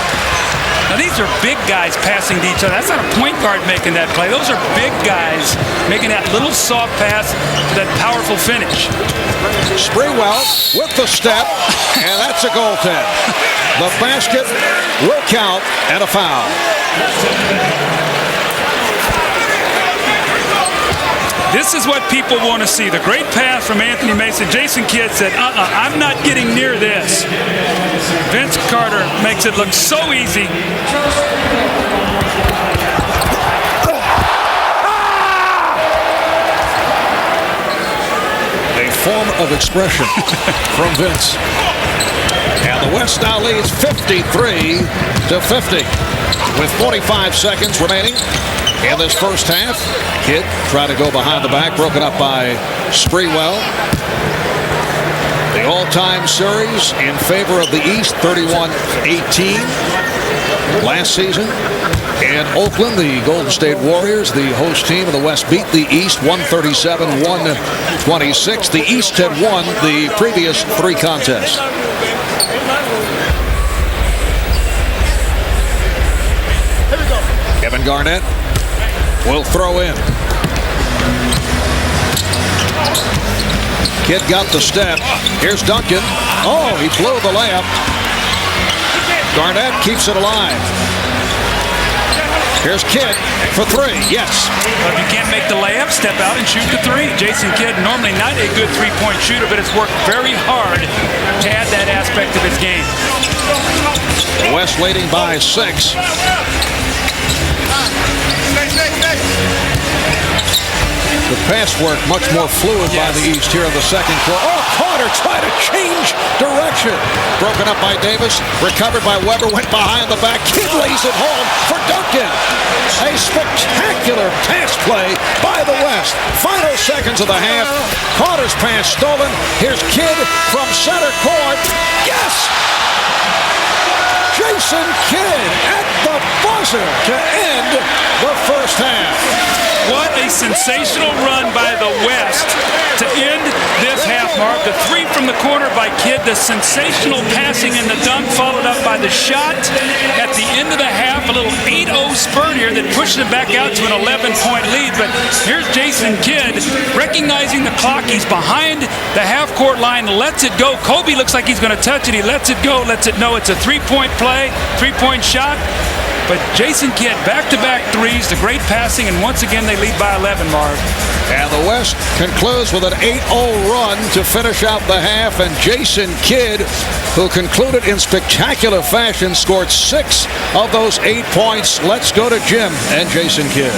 Now, these are big guys passing to each other. That's not a point guard making that play. Those are big guys making that little soft pass to that powerful finish. Sprewell with the step, and that's a goaltend. The basket will count, and a foul. This is what people want to see. The great pass from Anthony Mason. Jason Kidd said, I'm not getting near this. Vince Carter makes it look so easy. A form of expression from Vince. And the West now leads 53-50 with 45 seconds remaining in this first half. Kidd tried to go behind the back, broken up by Sprewell. The all-time series in favor of the East, 31-18 last season. In Oakland, the Golden State Warriors, the host team of the West, beat the East 137-126. The East had won the previous 3 contests. Kevin Garnett will throw in. Kidd got the step. Here's Duncan. Oh, he blew the layup. Garnett keeps it alive. Here's Kidd for 3. Yes. Well, if you can't make the layup, step out and shoot the 3. Jason Kidd, normally not a good three-point shooter, but has worked very hard to add that aspect of his game. The West leading by 6. The pass work much more fluid by the East here in the second quarter. Oh, Carter tried to change direction. Broken up by Davis. Recovered by Weber. Went behind the back. Kidd lays it home for Duncan. A spectacular pass play by the West. Final seconds of the half. Carter's pass stolen. Here's Kidd from center court. Yes! Jason Kidd at the buzzer to end the first half. What a sensational run by the West to end this half, Mark. The 3 from the corner by Kidd, the sensational passing and the dunk followed up by the shot at the end of the half. A little 8-0 spurt here that pushes it back out to an 11-point lead. But here's Jason Kidd recognizing the clock. He's behind the half-court line, lets it go. Kobe looks like he's going to touch it. He lets it go, lets it know it's a 3-point play, 3-point shot. But Jason Kidd, back-to-back threes, the great passing, and once again they lead by 11, Marv. And the West concludes with an 8-0 run to finish out the half, and Jason Kidd, who concluded in spectacular fashion, scored 6 of those 8 points. Let's go to Jim and Jason Kidd.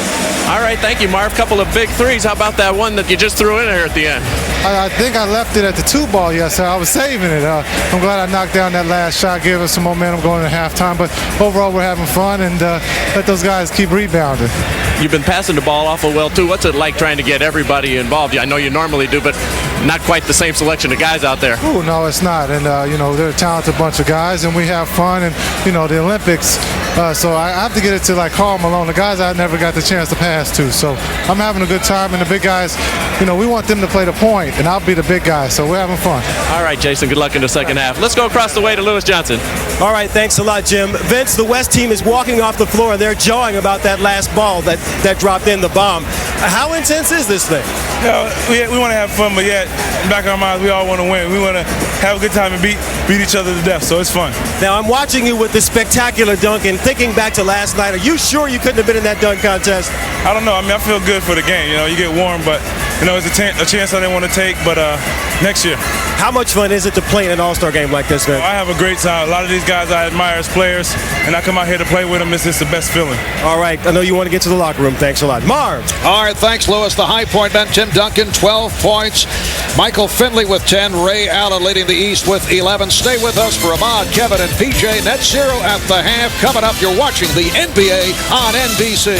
All right, thank you, Marv. Couple of big threes. How about that one that you just threw in there at the end? I think I left it at the 2 ball yesterday. I was saving it. I'm glad I knocked down that last shot, gave us some momentum going into halftime. But overall, we're having fun, and let those guys keep rebounding. You've been passing the ball awful well, too. What's it like trying to get everybody involved? I know you normally do, but not quite the same selection of guys out there. Oh, no, it's not. And, they're a talented bunch of guys, and we have fun. And, the Olympics, so I have to get it to, like, Karl Malone, the guys I never got the chance to pass to. So I'm having a good time, and the big guys, we want them to play the point, and I'll be the big guy. So we're having fun. All right, Jason, good luck in the second half. Let's go across the way to Lewis Johnson. All right, thanks a lot, Jim. Vince, the West team is walking off the floor, and they're jawing about that last ball that dropped in the bomb. How intense is this thing? We want to have fun, but yet, in the back of our minds, we all want to win. We want to have a good time and beat each other to death, so it's fun. Now, I'm watching you with this spectacular dunk, and thinking back to last night, are you sure you couldn't have been in that dunk contest? I don't know. I mean, I feel good for the game. You get warm, but, it's a chance I didn't want to take, but next year. How much fun is it to play in an all-star game like this, man? I have a great time. A lot of these guys I admire as players, and I come out here to play with them. It's just the best feeling. All right. I know you want to get to the locker room. Thanks a lot. Marv. All right. Thanks, Lewis. The high point man, Tim Duncan, 12 points. Michael Finley with 10. Ray Allen leading the East with 11. Stay with us for Ahmad, Kevin, and PJ. Net zero at the half. Coming up, you're watching the NBA on NBC.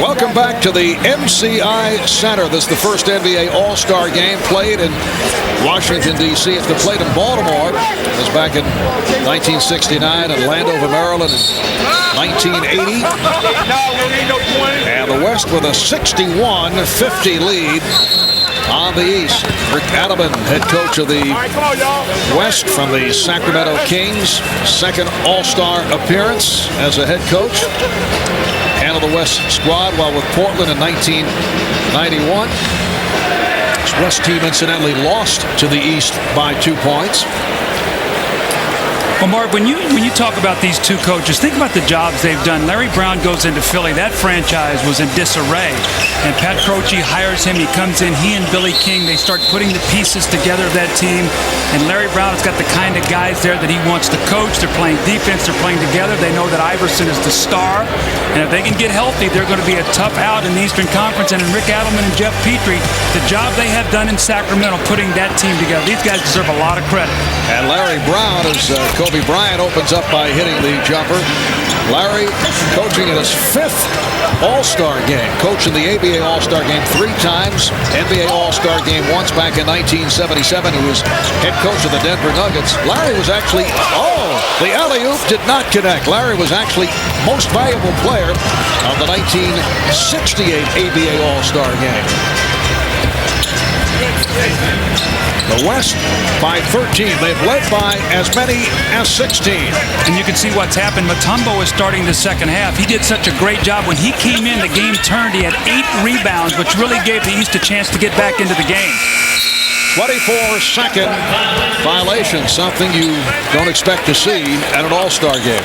Welcome back to the MCI Center. This is the first NBA All-Star game played in Washington, D.C. It's been played in Baltimore. It was back in 1969 and Landover, Maryland in 1980. And the West with a 61-50 lead on the East. Rick Adelman, head coach of the West from the Sacramento Kings. Second All-Star appearance as a head coach. Handled the West squad while with Portland in 1991. This West team incidentally lost to the East by 2 points. Well, Mark, when you talk about these two coaches, think about the jobs they've done. Larry Brown goes into Philly. That franchise was in disarray. And Pat Croce hires him. He comes in. He and Billy King, they start putting the pieces together of that team. And Larry Brown has got the kind of guys there that he wants to coach. They're playing defense. They're playing together. They know that Iverson is the star. And if they can get healthy, they're going to be a tough out in the Eastern Conference. And in Rick Adelman and Jeff Petrie, the job they have done in Sacramento putting that team together, these guys deserve a lot of credit. And Larry Brown, as Kobe Bryant opens up by hitting the jumper. Larry coaching in his 5th All-Star game. Coached in the ABA All-Star game 3 times. NBA All-Star game once back in 1977. He was head coach of the Denver Nuggets. Larry was actually, the alley-oop did not connect. Larry was actually most valuable player of the 1968 ABA All-Star game. The West by 13. They've led by as many as 16. And you can see what's happened. Mutombo is starting the second half. He did such a great job. When he came in, the game turned. He had 8 rebounds, which really gave the East a chance to get back into the game. 24-second violation, something you don't expect to see at an All-Star game.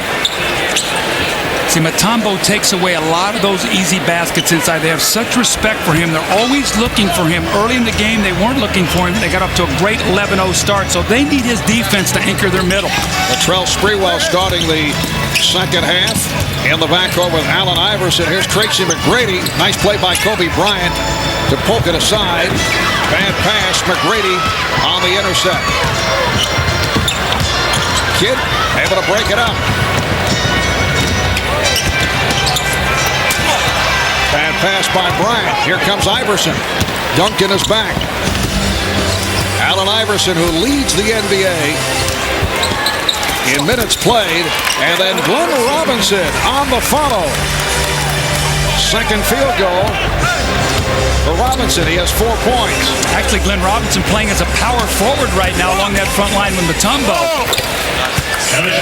See, Mutombo takes away a lot of those easy baskets inside. They have such respect for him. They're always looking for him. Early in the game, they weren't looking for him. They got up to a great 11-0 start, so they need his defense to anchor their middle. Latrell Sprewell starting the second half. In the backcourt with Allen Iverson. Here's Tracy McGrady. Nice play by Kobe Bryant to poke it aside. Bad pass. McGrady on the intercept. Kidd able to break it up. Bad pass by Bryant. Here comes Iverson. Duncan is back. Allen Iverson, who leads the NBA in minutes played. And then Glenn Robinson on the follow. Second field goal for Robinson. He has 4 points. Actually, Glenn Robinson playing as a power forward right now along that front line with Mutombo.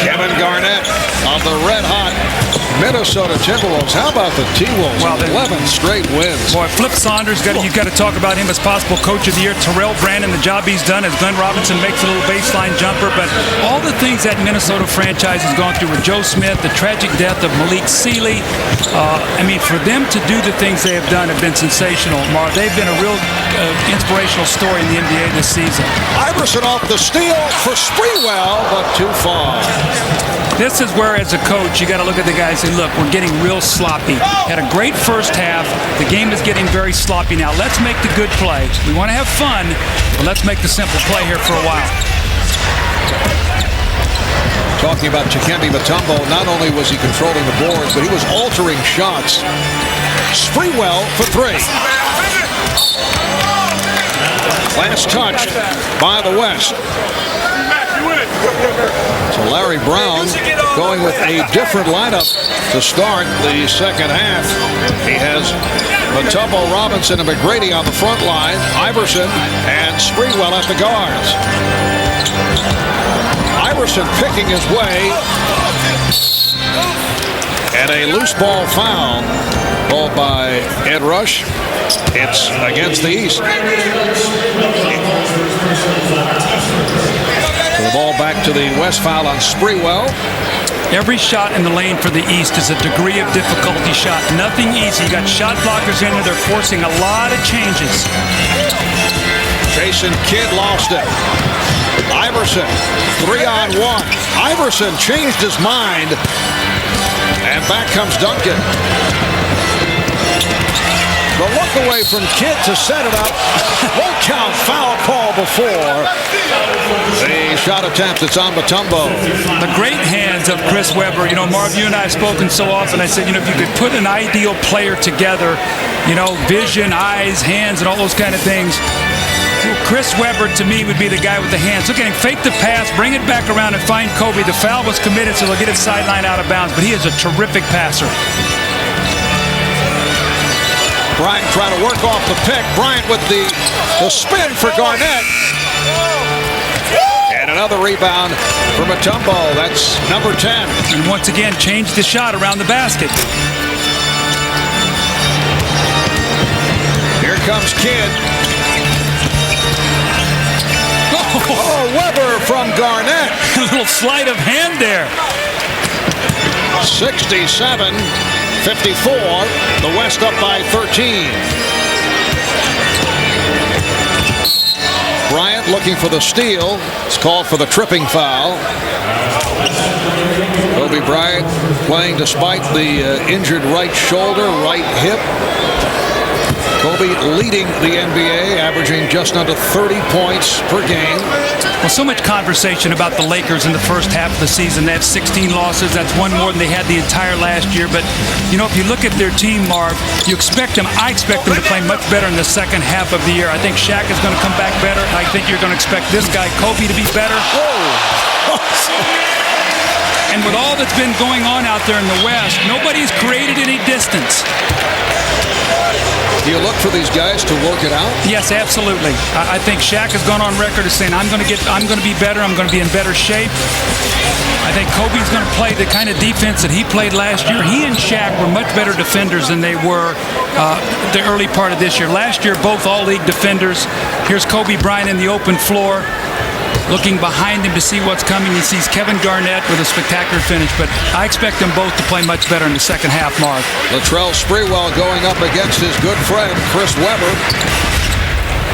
Kevin Garnett of the red-hot Minnesota Timberwolves. How about the T-Wolves? Well, 11 straight wins. Boy, Flip Saunders, you've got to talk about him as possible Coach of the Year. Terrell Brandon, the job he's done as Glenn Robinson makes a little baseline jumper. But all the things that Minnesota franchise has gone through with Joe Smith, the tragic death of Malik Sealy. For them to do the things they have done have been sensational, Mark. They've been a real inspirational story in the NBA this season. Iverson off the steal for Sprewell, but too far. This is where, as a coach, you got to look at the guys and say, said, look, we're getting real sloppy. Had a great first half. The game is getting very sloppy now. Let's make the good play. We want to have fun, but let's make the simple play here for a while. Talking about Dikembe Mutombo, not only was he controlling the boards, but he was altering shots. Sprewell for three. Last touch by the West. So Larry Brown going with a different lineup to start the second half. He has Mutombo, Robinson, and McGrady on the front line, Iverson and Sprewell at the guards. Iverson picking his way, and a loose ball foul called by Ed Rush. It's against the East. The ball back to the West, foul on Sprewell. Every shot in the lane for the East is a degree of difficulty shot. Nothing easy. You got shot blockers in there. They're forcing a lot of changes. Jason Kidd lost it. Iverson, 3-on-1. Iverson changed his mind. And back comes Duncan. The look away from Kidd to set it up. Won't count. Foul call before the shot attempt. It's on Mutombo. The great hands of Chris Webber. You know, Marv, you and I have spoken so often. I said, you know, if you could put an ideal player together, you know, vision, eyes, hands, and all those kind of things, Chris Webber, to me, would be the guy with the hands. Look at him, fake the pass, bring it back around and find Kobe. The foul was committed, so they'll get it sideline out of bounds, but he is a terrific passer. Bryant trying to work off the pick. Bryant with the spin for Garnett. And another rebound for Mutombo. That's number 10. And once again, changed the shot around the basket. Here comes Kidd. Oh, Webber from Garnett. A little sleight of hand there. 67-54. The West up by 13. Bryant looking for the steal. It's called for the tripping foul. Kobe Bryant playing despite the injured right shoulder, right hip. Kobe leading the NBA, averaging just under 30 points per game. Well, so much conversation about the Lakers in the first half of the season. They have 16 losses. That's one more than they had the entire last year. But, you know, if you look at their team, Marv, I expect them to play much better in the second half of the year. I think Shaq is going to come back better. I think you're going to expect this guy, Kobe, to be better. And with all that's been going on out there in the West, nobody's created any distance. Do you look for these guys to work it out? Yes, absolutely. I think Shaq has gone on record as saying, I'm going to be better. I'm going to be in better shape. I think Kobe's going to play the kind of defense that he played last year. He and Shaq were much better defenders than they were the early part of this year. Last year, both all-league defenders. Here's Kobe Bryant in the open floor, looking behind him to see what's coming. He sees Kevin Garnett with a spectacular finish, but I expect them both to play much better in the second half, Mark. Latrell Sprewell going up against his good friend, Chris Webber.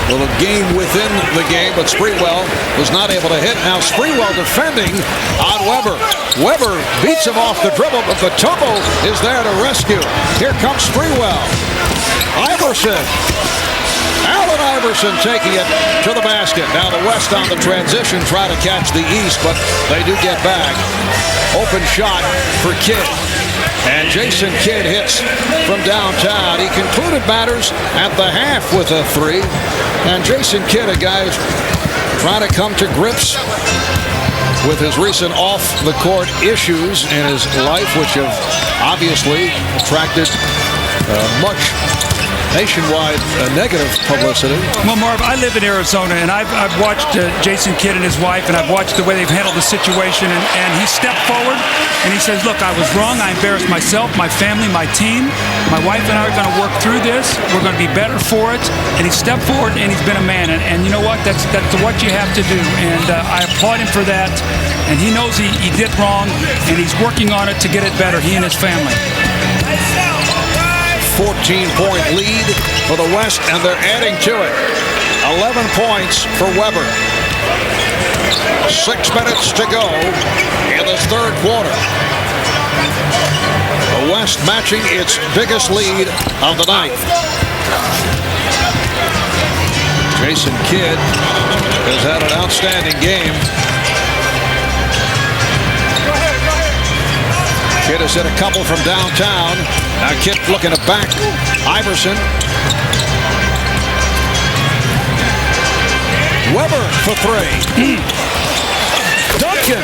A little game within the game, but Sprewell was not able to hit. Now Sprewell defending on Webber. Webber beats him off the dribble, but Mutombo is there to rescue. Here comes Sprewell. Iverson. Allen Iverson taking it to the basket. Now the West on the transition, try to catch the East, but they do get back. Open shot for Kidd. And Jason Kidd hits from downtown. He concluded matters at the half with a three. And Jason Kidd, a guy who's trying to come to grips with his recent off-the-court issues in his life, which have obviously attracted much nationwide negative publicity. Well, Marv, I live in Arizona, and I've watched Jason Kidd and his wife, and I've watched the way they've handled the situation, and he stepped forward, and he says, look, I was wrong. I embarrassed myself, my family, my team. My wife and I are going to work through this. We're going to be better for it. And he stepped forward, and he's been a man. And you know what? That's what you have to do. And I applaud him for that. And he knows he did wrong, and he's working on it to get it better, he and his family. 14-point lead for the West, and they're adding to it. 11 points for Webber. 6 minutes to go in this third quarter. The West matching its biggest lead of the night. Jason Kidd has had an outstanding game. Kidd has hit a couple from downtown. Now Kidd looking to back Iverson. Weber for three. Duncan.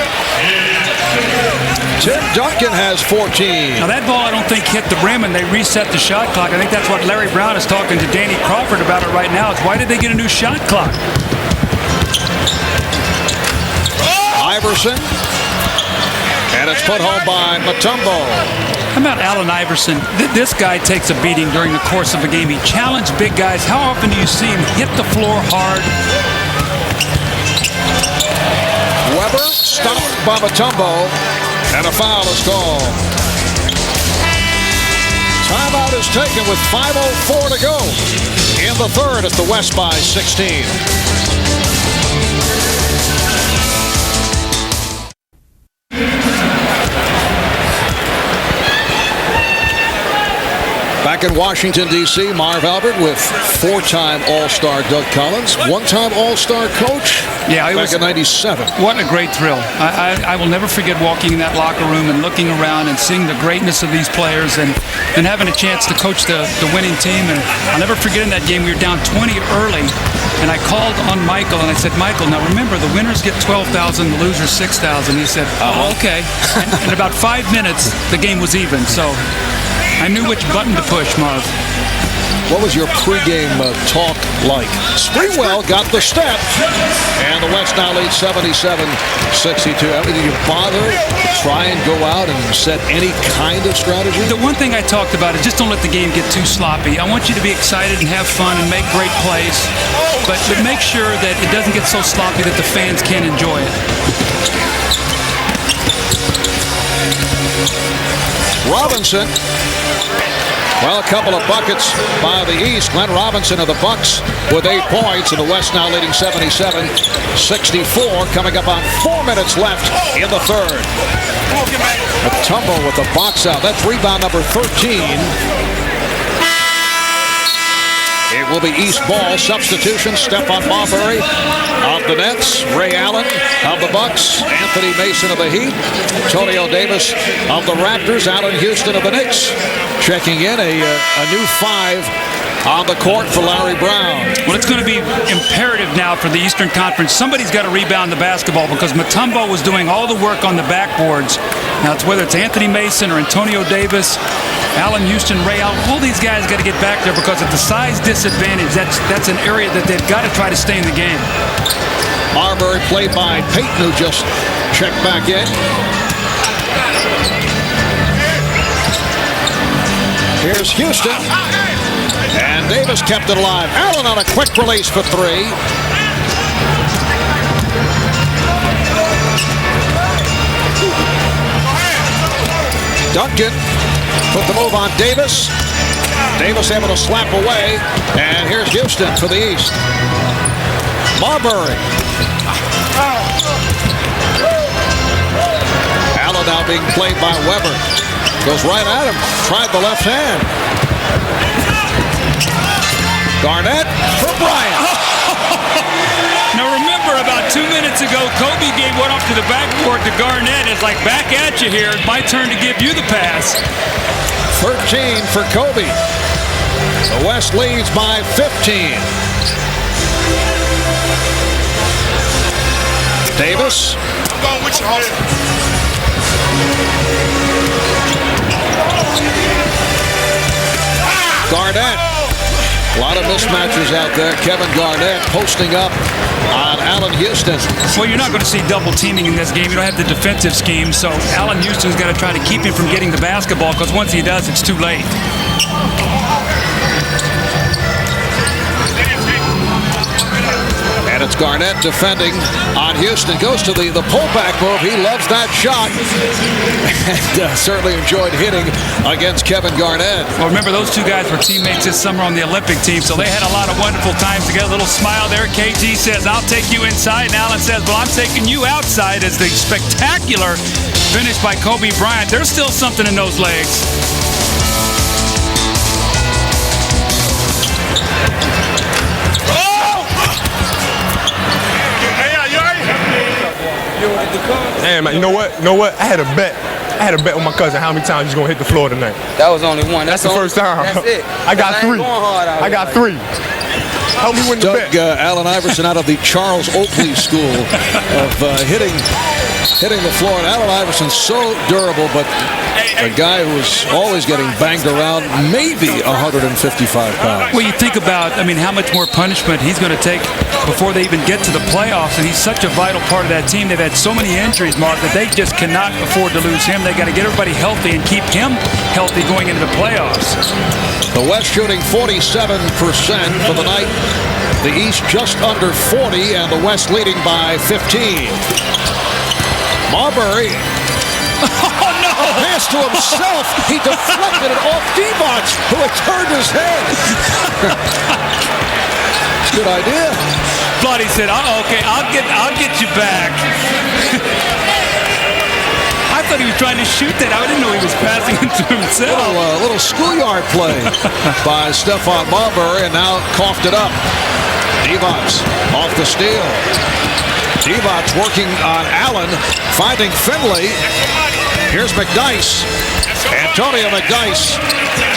Tim Duncan has 14. Now that ball I don't think hit the rim and they reset the shot clock. I think that's what Larry Brown is talking to Danny Crawford about it right now. It's why did they get a new shot clock? Iverson. And it's put home by Mutombo. How about Allen Iverson? This guy takes a beating during the course of a game. He challenged big guys. How often do you see him hit the floor hard? Weber stopped by Mutombo, and a foul is called. Timeout is taken with 5:04 to go in the third. It's the West by 16. Back in Washington, D.C., Marv Albert with four-time All-Star Doug Collins, one-time All-Star coach back in '97. What a great thrill. I will never forget walking in that locker room and looking around and seeing the greatness of these players and having a chance to coach the winning team. And I'll never forget in that game, we were down 20 early, and I called on Michael, and I said, Michael, now remember, the winners get $12,000, the losers $6,000. He said, oh, okay. In about 5 minutes, the game was even. So I knew which button to push, Marv. What was your pregame talk like? Sprewell got the step, and the West now leads 77-62. Did you bother to try and go out and set any kind of strategy? The one thing I talked about is just don't let the game get too sloppy. I want you to be excited and have fun and make great plays, but make sure that it doesn't get so sloppy that the fans can't enjoy it. Robinson. Well, a couple of buckets by the East. Glenn Robinson of the Bucks with 8 points, and the West now leading 77-64. Coming up on 4 minutes left in the third. Mutombo with the box out. That's rebound number 13. It will be East ball. Substitution. Stephon Marbury of the Nets. Ray Allen of the Bucks. Anthony Mason of the Heat. Antonio Davis of the Raptors. Allen Houston of the Knicks. Checking in a new 5 on the court for Larry Brown. Well, it's going to be imperative now for the Eastern Conference. Somebody's got to rebound the basketball because Mutombo was doing all the work on the backboards. Now, it's whether it's Anthony Mason or Antonio Davis, Allen Houston, Ray Allen, all these guys got to get back there because at the size disadvantage, that's an area that they've got to try to stay in the game. Marbury played by Payton, who just checked back in. Here's Houston. And Davis kept it alive. Allen on a quick release for 3. Duncan put the move on Davis. Davis able to slap away. And here's Houston for the East. Marbury. Allen now being played by Weber. Goes right at him. Tried the left hand. Garnett for Bryant. Now remember, about 2 minutes ago, Kobe gave one off to the backboard to Garnett. It's like, back at you here. It's my turn to give you the pass. 13 for Kobe. The West leads by 15. Davis. I'm going with you, Garnett. A lot of mismatches out there. Kevin Garnett posting up on Allen Houston. Well, you're not going to see double teaming in this game. You don't have the defensive scheme, so Allen Houston's got to try to keep him from getting the basketball because once he does, it's too late. And And it's Garnett defending on Houston. Goes to the pullback move. He loves that shot. And certainly enjoyed hitting against Kevin Garnett. Well, remember, those two guys were teammates this summer on the Olympic team, so they had a lot of wonderful times together. A little smile there. KG says, I'll take you inside. And Allen says, well, I'm taking you outside, as the spectacular finish by Kobe Bryant. There's still something in those legs. Hey, man, you know what? I had a bet. With my cousin how many times he's gonna hit the floor tonight. That was only one. That's the first time. That's it. I got three. I got three. Help me win the bet. Allen Iverson out of the Charles Oakley School of hitting the floor. And Allen Iverson's so durable, but a guy who's always getting banged around, maybe 155 pounds. Well, you think about, how much more punishment he's going to take before they even get to the playoffs, and he's such a vital part of that team. They've had so many injuries, Mark, that they just cannot afford to lose him. They got to get everybody healthy and keep him healthy going into the playoffs. The West shooting 47% for the night. The East just under 40, and the West leading by 15. Marbury. Oh, no! Pass to himself. He deflected it off Divac, who had turned his head. Good idea. Bloody said, okay, I'll get you back. I thought he was trying to shoot that. I didn't know he was passing it to himself. A little schoolyard play by Stephon Marbury, and now coughed it up. Divac off the steal. Divac working on Allen, finding Finley. Here's McDyess. Antonio McDyess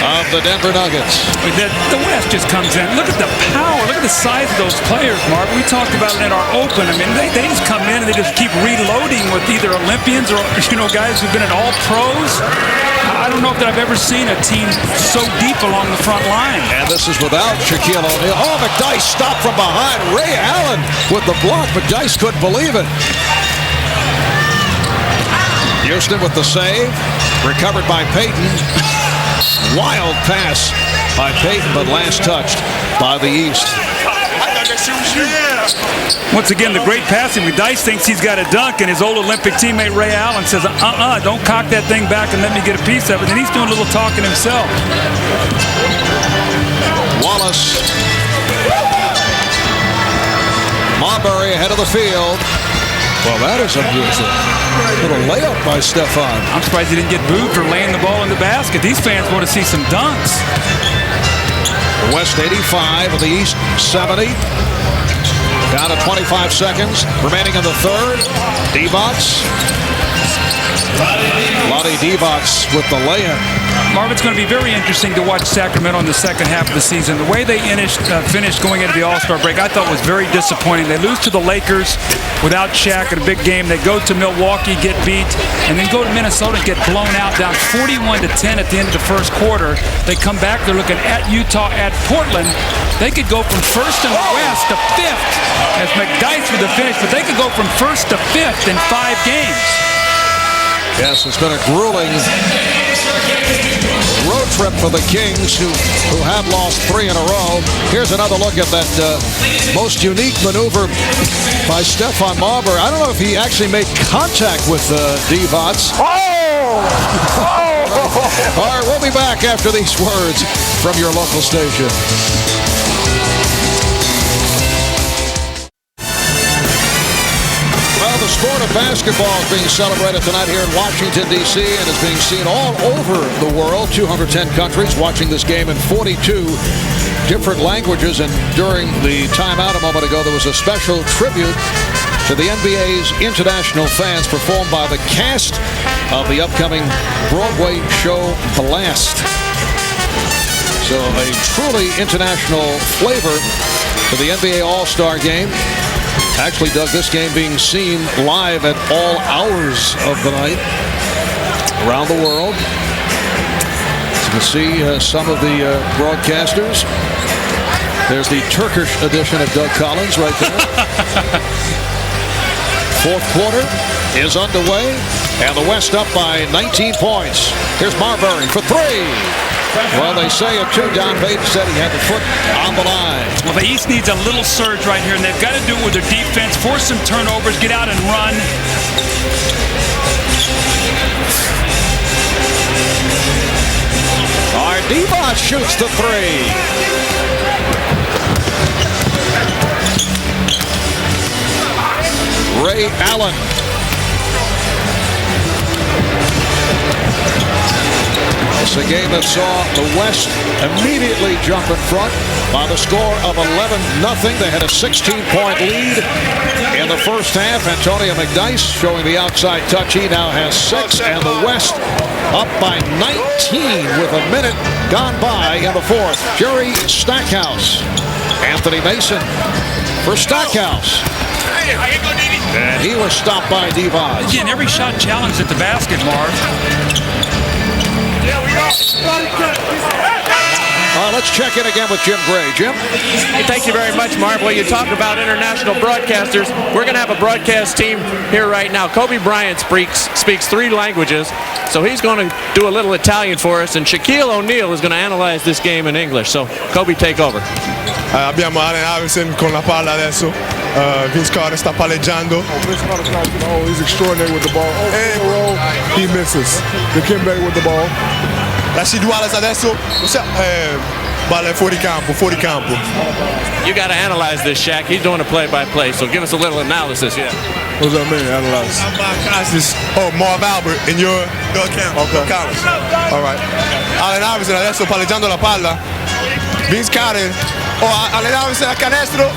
of the Denver Nuggets. The West just comes in. Look at the power. Look at the size of those players, Mark. We talked about it in our open. They just come in and they just keep reloading with either Olympians or guys who've been at all pros. I don't know if I've ever seen a team so deep along the front line. And this is without Shaquille O'Neal. Oh, McDyess stopped from behind. Ray Allen with the block. McDyess couldn't believe it. Houston with the save. Recovered by Payton. Wild pass by Payton, but last touched by the East. Once again, the great passing. McDyess thinks he's got a dunk, and his old Olympic teammate Ray Allen says, don't cock that thing back and let me get a piece of it. And he's doing a little talking himself. Wallace. Marbury ahead of the field. Well, that is unusual. Little layup by Stephon. I'm surprised he didn't get booed for laying the ball in the basket. These fans want to see some dunks. West 85 and the East 70. Down to 25 seconds remaining in the third. Divac. Vlade Divac with the lay-in. Marv, it's going to be very interesting to watch Sacramento in the second half of the season. The way they finished going into the All-Star break, I thought was very disappointing. They lose to the Lakers without Shaq in a big game. They go to Milwaukee, get beat, and then go to Minnesota and get blown out, down 41-10 at the end of the first quarter. They come back. They're looking at Utah, at Portland. They could go from first in the West to fifth, as McDyess with the finish, but they could go from first to fifth in 5 games. Yes, it's been a grueling road trip for the Kings, who have lost 3 in a row. Here's another look at that most unique maneuver by Stephon Marbury. I don't know if he actually made contact with Divac. All right, we'll be back after these words from your local station. Well, the sport of basketball is being celebrated tonight here in Washington, D.C. and is being seen all over the world. 210 countries watching this game in 42 different languages. And during the timeout a moment ago, there was a special tribute to the NBA's international fans performed by the cast of the upcoming Broadway show Blast. So a truly international flavor to the NBA All-Star Game. Actually, Doug, this game being seen live at all hours of the night around the world. As you can see some of the broadcasters. There's the Turkish edition of Doug Collins right there. Fourth quarter is underway, and the West up by 19 points. Here's Marbury for 3. Well, they say it too. Don Bates said he had the foot on the line. Well, the East needs a little surge right here, and they've got to do it with their defense, force some turnovers, get out and run. Divac shoots the three. Ray Allen. It's a game that saw the West immediately jump in front by the score of 11-0. They had a 16-point lead in the first half. Antonio McDyess showing the outside touch. He now has 6, and the West up by 19 with a minute gone by in the fourth. Jerry Stackhouse. Anthony Mason for Stackhouse. And he was stopped by Divac. Again, every shot challenged at the basket, Marv. Let's check in again with Jim Gray. Jim? Hey, thank you very much, Marv. Well, you talk about international broadcasters. We're going to have a broadcast team here right now. Kobe Bryant speaks 3 languages, so he's going to do a little Italian for us, and Shaquille O'Neal is going to analyze this game in English. So, Kobe, take over. Abbiamo Allen Iverson con la palla adesso. Vince Carter sta palleggiando. He's extraordinary with the ball. He misses. Dikembe with the ball. Rasheed Wallace adesso. Balla fuori campo, fuori campo. You got to analyze this, Shaq. He's doing a play-by-play, so give us a little analysis, yeah. What does that mean, analyze? Marv Albert in your camp. Okay. College. All right. Allen Iverson adesso palleggiando la palla. Vince Carter. Allen Iverson a canestro.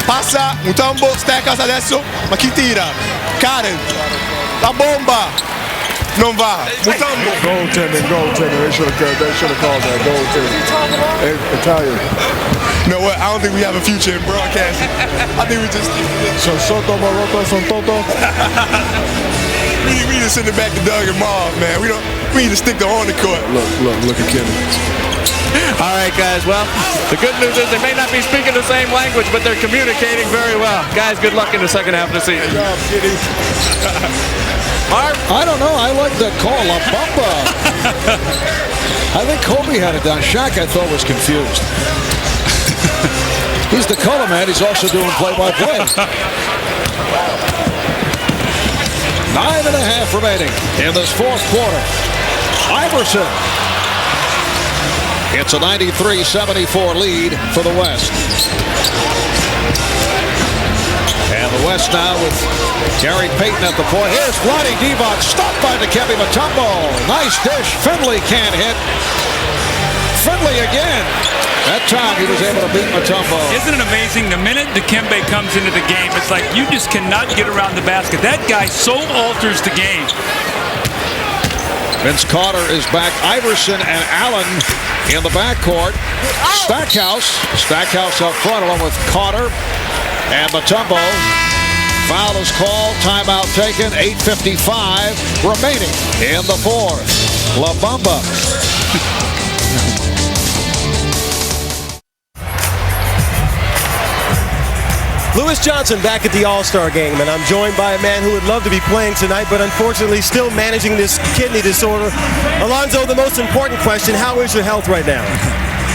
Passa, Mutombo, Stackhouse adesso. Ma chi tira? Carter. La bomba. Non va. Mutombo. Goaltending. They should have called that goaltending. Italian. You know what? I don't think we have a future in broadcasting. I think we just Son Soto, Morocco, Son Toto. We need to send it back to Doug and Marv, man. We need to stick to on the court. Look at Kenny. All right, guys. Well, the good news is they may not be speaking the same language, but they're communicating very well. Guys, good luck in the second half of the season. Good job, Kitty. Marv? I don't know. I like that call, La Bamba. I think Kobe had it down. Shaq, I thought, was confused. He's the color man. He's also doing play-by-play. 9.5 remaining in this fourth quarter. Iverson. It's a 93-74 lead for the West. And the West now with Gary Payton at the point. Here's Vlade Divac, stopped by Dikembe Mutombo. Nice dish. Finley can't hit. Finley again. That time he was able to beat Mutombo. Isn't it amazing? The minute Dikembe comes into the game, it's like you just cannot get around the basket. That guy so alters the game. Vince Carter is back. Iverson and Allen in the backcourt. Stackhouse up front along with Carter and Mutombo. Foul is called. Timeout taken. 8:55 remaining in the fourth. La Bamba. Lewis Johnson back at the All-Star game, and I'm joined by a man who would love to be playing tonight, but unfortunately still managing this kidney disorder. Alonzo, the most important question, how is your health right now?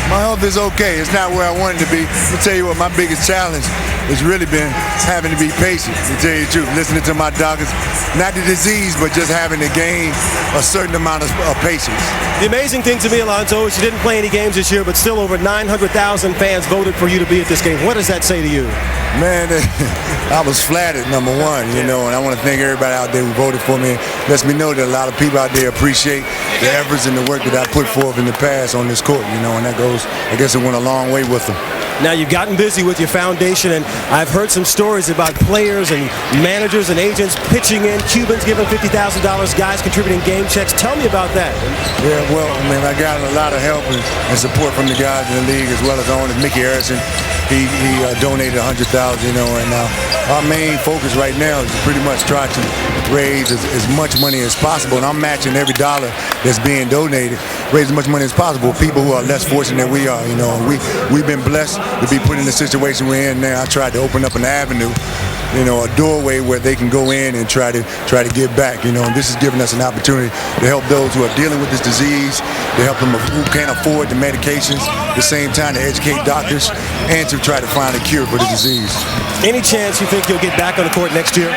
My health is okay. It's not where I wanted to be. Let me tell you what, my biggest challenge has really been having to be patient, to tell you the truth. Listening to my doctors, not the disease, but just having to gain a certain amount of patience. The amazing thing to me, Alonzo, is you didn't play any games this year, but still over 900,000 fans voted for you to be at this game. What does that say to you? Man, I was flattered, number one, and I want to thank everybody out there who voted for me. It lets me know that a lot of people out there appreciate the efforts and the work that I put forth in the past on this court, and that goes, I guess it went a long way with them. Now, you've gotten busy with your foundation, and I've heard some stories about players and managers and agents pitching in, Cubans giving $50,000, guys contributing game checks. Tell me about that. Yeah, well, I got a lot of help and support from the guys in the league, as well as the owner, Mickey Harrison. He donated $100,000, and our main focus right now is to pretty much try to raise as much money as possible, and I'm matching every dollar that's being donated, raise as much money as possible. People who are less fortunate than we are, we've been blessed to be put in the situation we're in now. I tried to open up an avenue a doorway where they can go in and try to give back. And this is giving us an opportunity to help those who are dealing with this disease, to help them who can't afford the medications, at the same time to educate doctors, and to try to find a cure for the disease. Any chance you think you'll get back on the court next year?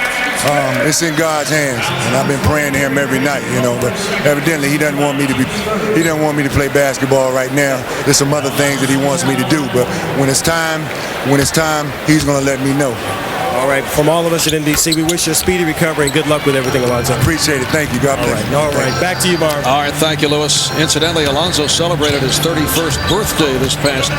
It's in God's hands, and I've been praying to Him every night. But evidently He doesn't want me to play basketball right now. There's some other things that He wants me to do, but when it's time, He's going to let me know. All right, from all of us at NBC, we wish you a speedy recovery and good luck with everything, Alonzo. Appreciate it. Thank you. God bless. All right. Back to you, Marv. All right, thank you, Lewis. Incidentally, Alonzo celebrated his 31st birthday this past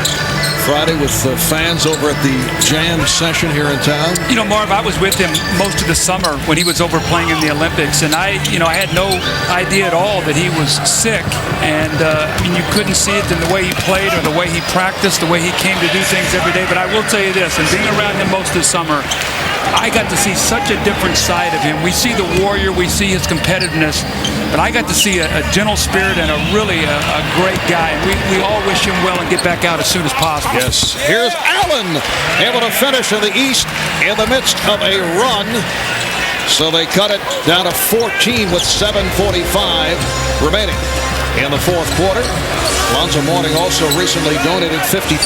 Friday with fans over at the jam session here in town. Marv, I was with him most of the summer when he was over playing in the Olympics, and I had no idea at all that he was sick. And you couldn't see it in the way he played or the way he practiced, the way he came to do things every day. But I will tell you this, and being around him most of the summer, I got to see such a different side of him. We see the warrior, we see his competitiveness, but I got to see a gentle spirit and a great guy. And we all wish him well and get back out as soon as possible. Yes. Here's Allen, able to finish in the East in the midst of a run. So they cut it down to 14 with 7:45 remaining in the fourth quarter. Alonzo Mourning also recently donated $50,000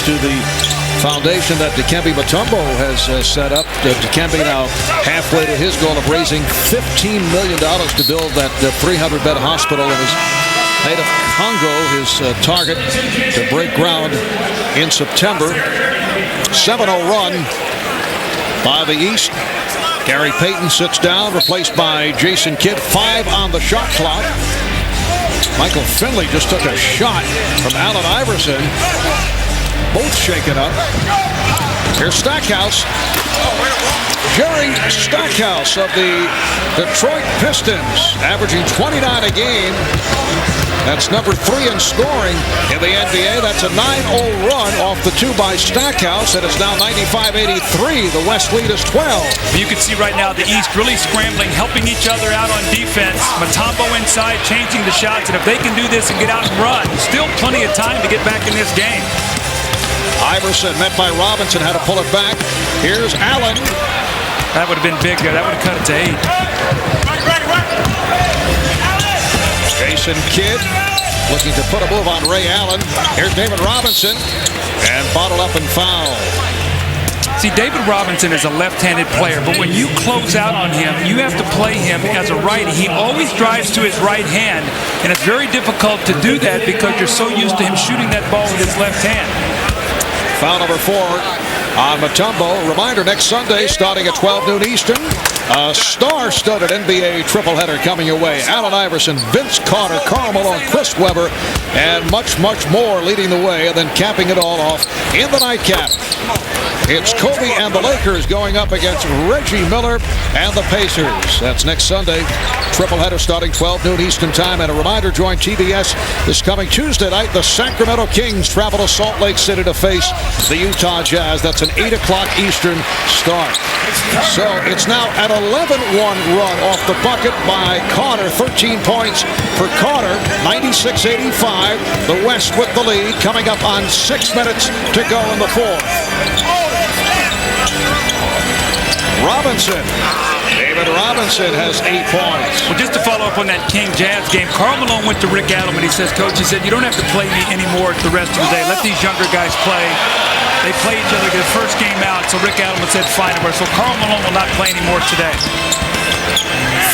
to the foundation that Dikembe Mutombo has set up. Dikembe now halfway to his goal of raising $15 million to build that 300-bed hospital in his native Congo, his target to break ground in September. 7-0 run by the East. Gary Payton sits down, replaced by Jason Kidd. 5 on the shot clock. Michael Finley just took a shot from Allen Iverson. Both shaken up. Here's Stackhouse. Jerry Stackhouse of the Detroit Pistons, averaging 29 a game. That's number 3 in scoring in the NBA. That's a 9-0 run off the 2 by Stackhouse, and it's now 95-83. The West lead is 12. You can see right now the East really scrambling, helping each other out on defense. Mutombo inside, changing the shots, and if they can do this and get out and run, still plenty of time to get back in this game. Iverson met by Robinson, had to pull it back. Here's Allen. That would have been big there. That would have cut it to 8. Jason Kidd looking to put a move on Ray Allen. Here's David Robinson, and bottled up and fouled. See, David Robinson is a left-handed player, but when you close out on him, you have to play him as a righty. He always drives to his right hand, and it's very difficult to do that because you're so used to him shooting that ball with his left hand. Foul number 4 on Mutombo. Reminder, next Sunday, starting at 12 noon Eastern, a star-studded NBA triple-header coming your way. Allen Iverson, Vince Carter, Karl Malone, Chris Webber, and much, much more leading the way, and then capping it all off in the nightcap. It's Kobe and the Lakers going up against Reggie Miller and the Pacers. That's next Sunday. Triple-header starting 12 noon Eastern time. And a reminder, join TBS this coming Tuesday night. The Sacramento Kings travel to Salt Lake City to face the Utah Jazz. That's an 8 o'clock Eastern start. So it's now an 11-1 run off the bucket by Carter. 13 points for Carter. 96-85. The West with the lead. Coming up on 6 minutes to go in the fourth. Robinson. David Robinson has 8 points. Well, just to follow up on that King-Jazz game, Karl Malone went to Rick Adelman. He says, Coach, he said, you don't have to play me anymore the rest of the day. Let these younger guys play. They play each other their first game out, so Rick Adelman said, fine. So Karl Malone will not play anymore today.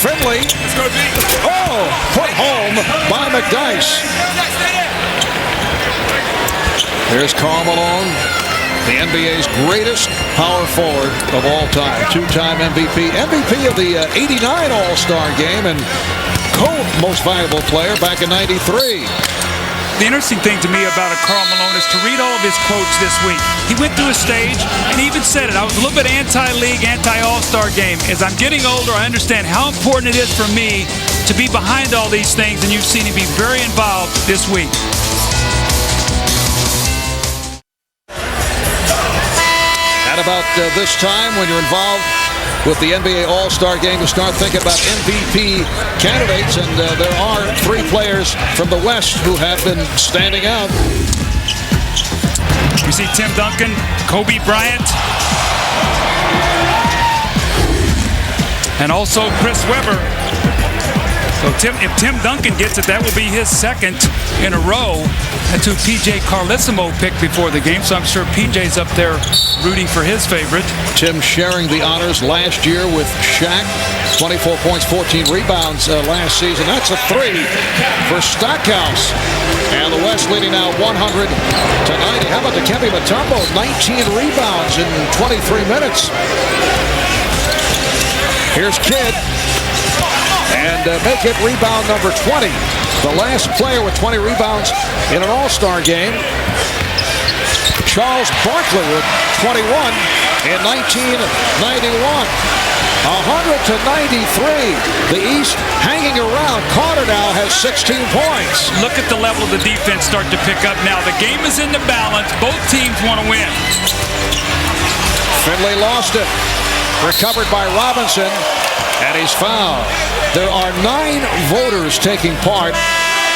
Finley. Oh, put home by McDyess. There's Karl Malone, the NBA's greatest power forward of all time. 2-time MVP. MVP of the 89 All-Star game and co-most valuable player back in 93. The interesting thing to me about Karl Malone is to read all of his quotes this week. He went through a stage and he even said it. I was a little bit anti-league, anti-All-Star game. As I'm getting older, I understand how important it is for me to be behind all these things, and you've seen him be very involved this week. At about this time, when you're involved with the NBA All-Star Game, to start thinking about MVP candidates, and there are 3 players from the West who have been standing out. We see Tim Duncan, Kobe Bryant. and also Chris Webber. So if Tim Duncan gets it, that will be his second in a row. That's who P.J. Carlissimo picked before the game, so I'm sure P.J.'s up there rooting for his favorite. Tim sharing the honors last year with Shaq. 24 points, 14 rebounds last season. That's a 3 for Stackhouse. And the West leading now 100 to 90. How about Dikembe Mutombo? 19 rebounds in 23 minutes. Here's Kidd. And make it rebound number 20. The last player with 20 rebounds in an All-Star game. Charles Barkley with 21 in 1991. 100 to 93. The East hanging around. Carter now has 16 points. Look at the level of the defense start to pick up now. The game is in the balance. Both teams want to win. Finley lost it. Recovered by Robinson. And he's fouled. There are 9 voters taking part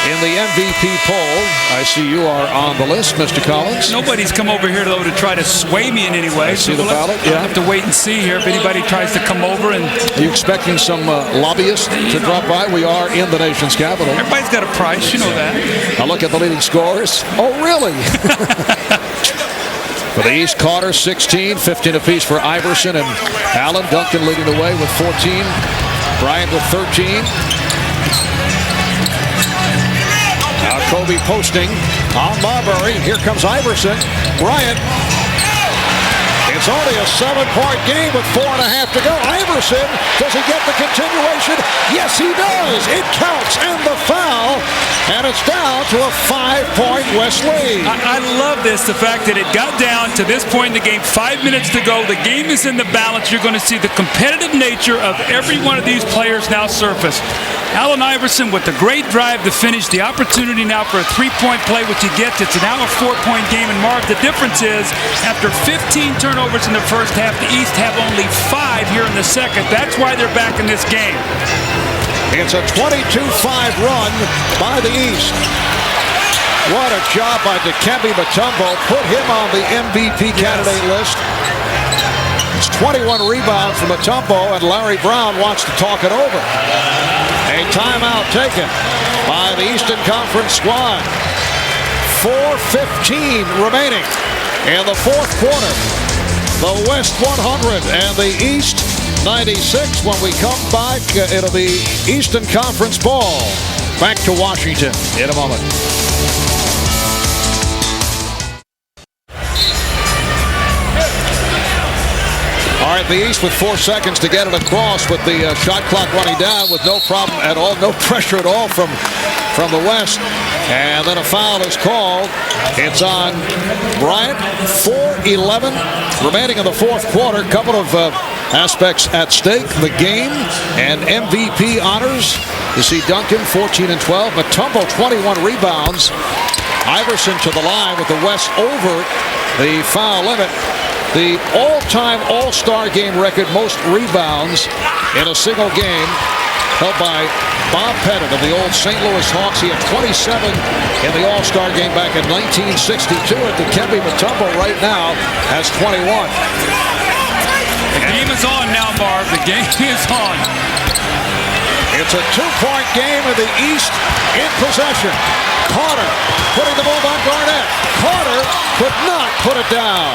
in the MVP poll. I see you are on the list, Mr. Collins. Nobody's come over here, though, to try to sway me in any way. See the ballot? Yeah. I'll have to wait and see here if anybody tries to come over. And are you expecting some lobbyists to drop by? We are in the nation's capital. Everybody's got a price. You know that. I'll look at the leading scorers. Oh, really? For the East, Carter, 16, 15 apiece for Iverson and Allen. Duncan leading the way with 14. Bryant with 13. Now Kobe posting on Marbury. Here comes Iverson. Bryant. It's only a 7-point game with 4.5 to go. Iverson, does he get the continuation? Yes, he does. It counts, and the foul, and it's down to a 5-point West lead. I love this, the fact that it got down to this point in the game, 5 minutes to go. The game is in the balance. You're going to see the competitive nature of every one of these players now surface. Allen Iverson with the great drive to finish, the opportunity now for a 3-point play, which he gets. It's now a 4-point game, and Marv, the difference is after 15 turnovers in the first half, the East have only 5 here in the second. That's why they're back in this game. It's a 22-5 run by the East. What a job by Dikembe Mutombo. Put him on the MVP candidate list. It's 21 rebounds from Mutombo, and Larry Brown wants to talk it over. A timeout taken by the Eastern Conference squad. 4:15 remaining in the fourth quarter. The West 100 and the East 96. When we come back, it'll be Eastern Conference ball. Back to Washington in a moment. All right, the East with 4 seconds to get it across with the shot clock running down with no problem at all, no pressure at all from the West. And then a foul is called. It's on Bryant. 4:11 remaining in the fourth quarter. Couple of aspects at stake. The game and MVP honors. You see Duncan, 14 and 12. Mutombo, 21 rebounds. Iverson to the line with the West over the foul limit. The all-time All-Star game record most rebounds in a single game held by Bob Pettit of the old St. Louis Hawks. He had 27 in the All-Star game back in 1962. And Dikembe Mutombo right now has 21. The game is on now, Marv. The game is on. It's a 2-point game in the East in possession. Carter putting the ball on Garnett. Carter could not put it down.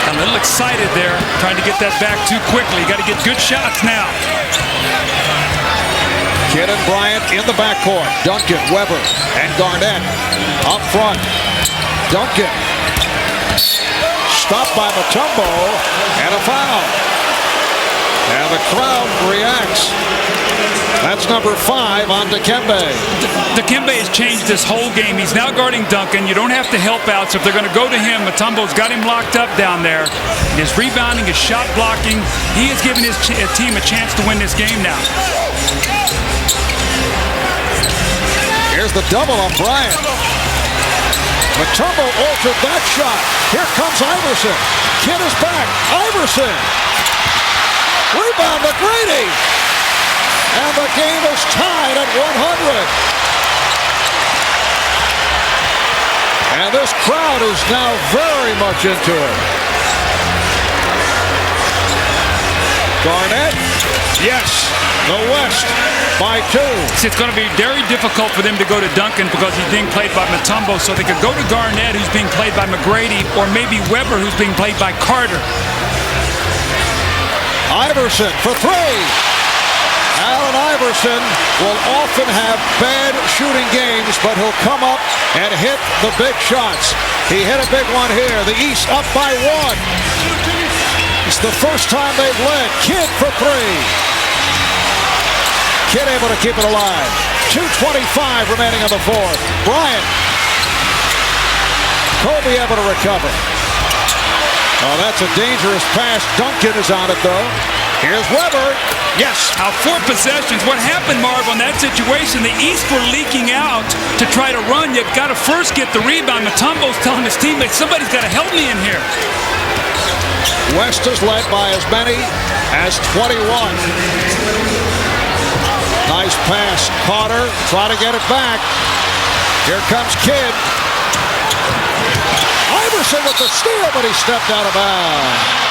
A little excited there, trying to get that back too quickly. Got to get good shots now. Kidd and Bryant in the backcourt. Duncan, Webber, and Garnett up front. Duncan stopped by Mutombo, and a foul. And the crowd reacts. That's number 5 on Dikembe. Dikembe has changed this whole game. He's now guarding Duncan. You don't have to help out, so if they're going to go to him, Mutombo's got him locked up down there. His rebounding, his shot blocking, he has given his team a chance to win this game now. Here's the double on Bryant. Mutombo altered that shot. Here comes Iverson. Kidd is back. Iverson. Rebound McGrady. And the game is tied at 100. And this crowd is now very much into it. Garnett. Yes. The West by 2. It's going to be very difficult for them to go to Duncan because he's being played by Mutombo, so they could go to Garnett, who's being played by McGrady, or maybe Weber, who's being played by Carter. Iverson for 3. Allen Iverson will often have bad shooting games, but he'll come up and hit the big shots. He hit a big one here. The East up by 1. It's the first time they've led. Kidd for 3. Kidd able to keep it alive. 2:25 remaining in the fourth. Bryant. Kobe able to recover. Oh, that's a dangerous pass. Duncan is on it, though. Here's Weber. Yes. Now 4 possessions. What happened, Marv, on that situation? The East were leaking out to try to run. You've got to first get the rebound. Mutombo's telling his teammates, somebody's got to help me in here. West is led by as many as 21. Nice pass. Carter trying to get it back. Here comes Kidd. Iverson with the steal, but he stepped out of bounds.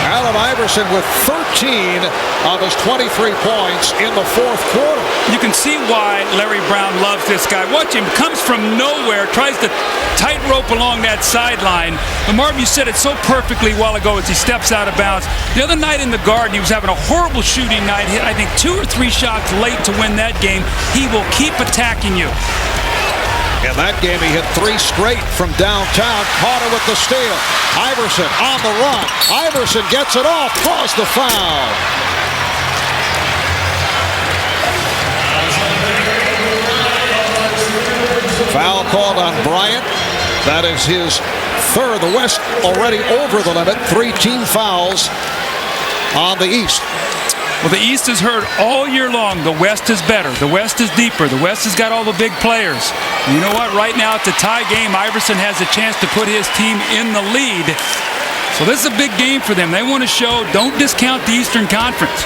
Allen Iverson with 13 of his 23 points in the fourth quarter. You can see why Larry Brown loves this guy. Watch him. Comes from nowhere. Tries to tightrope along that sideline. And Marvin, you said it so perfectly a while ago as he steps out of bounds. The other night in the Garden, he was having a horrible shooting night. Hit, I think, 2 or 3 shots late to win that game. He will keep attacking you. In that game, he hit 3 straight from downtown. Carter with the steal. Iverson on the run. Iverson gets it off. Draws the foul. Foul called on Bryant. That is his 3rd. The West already over the limit. 3 team fouls on the East. Well, the East has heard all year long the West is better. The West is deeper. The West has got all the big players. And you know what? Right now, it's a tie game. Iverson has a chance to put his team in the lead. So this is a big game for them. They want to show, don't discount the Eastern Conference.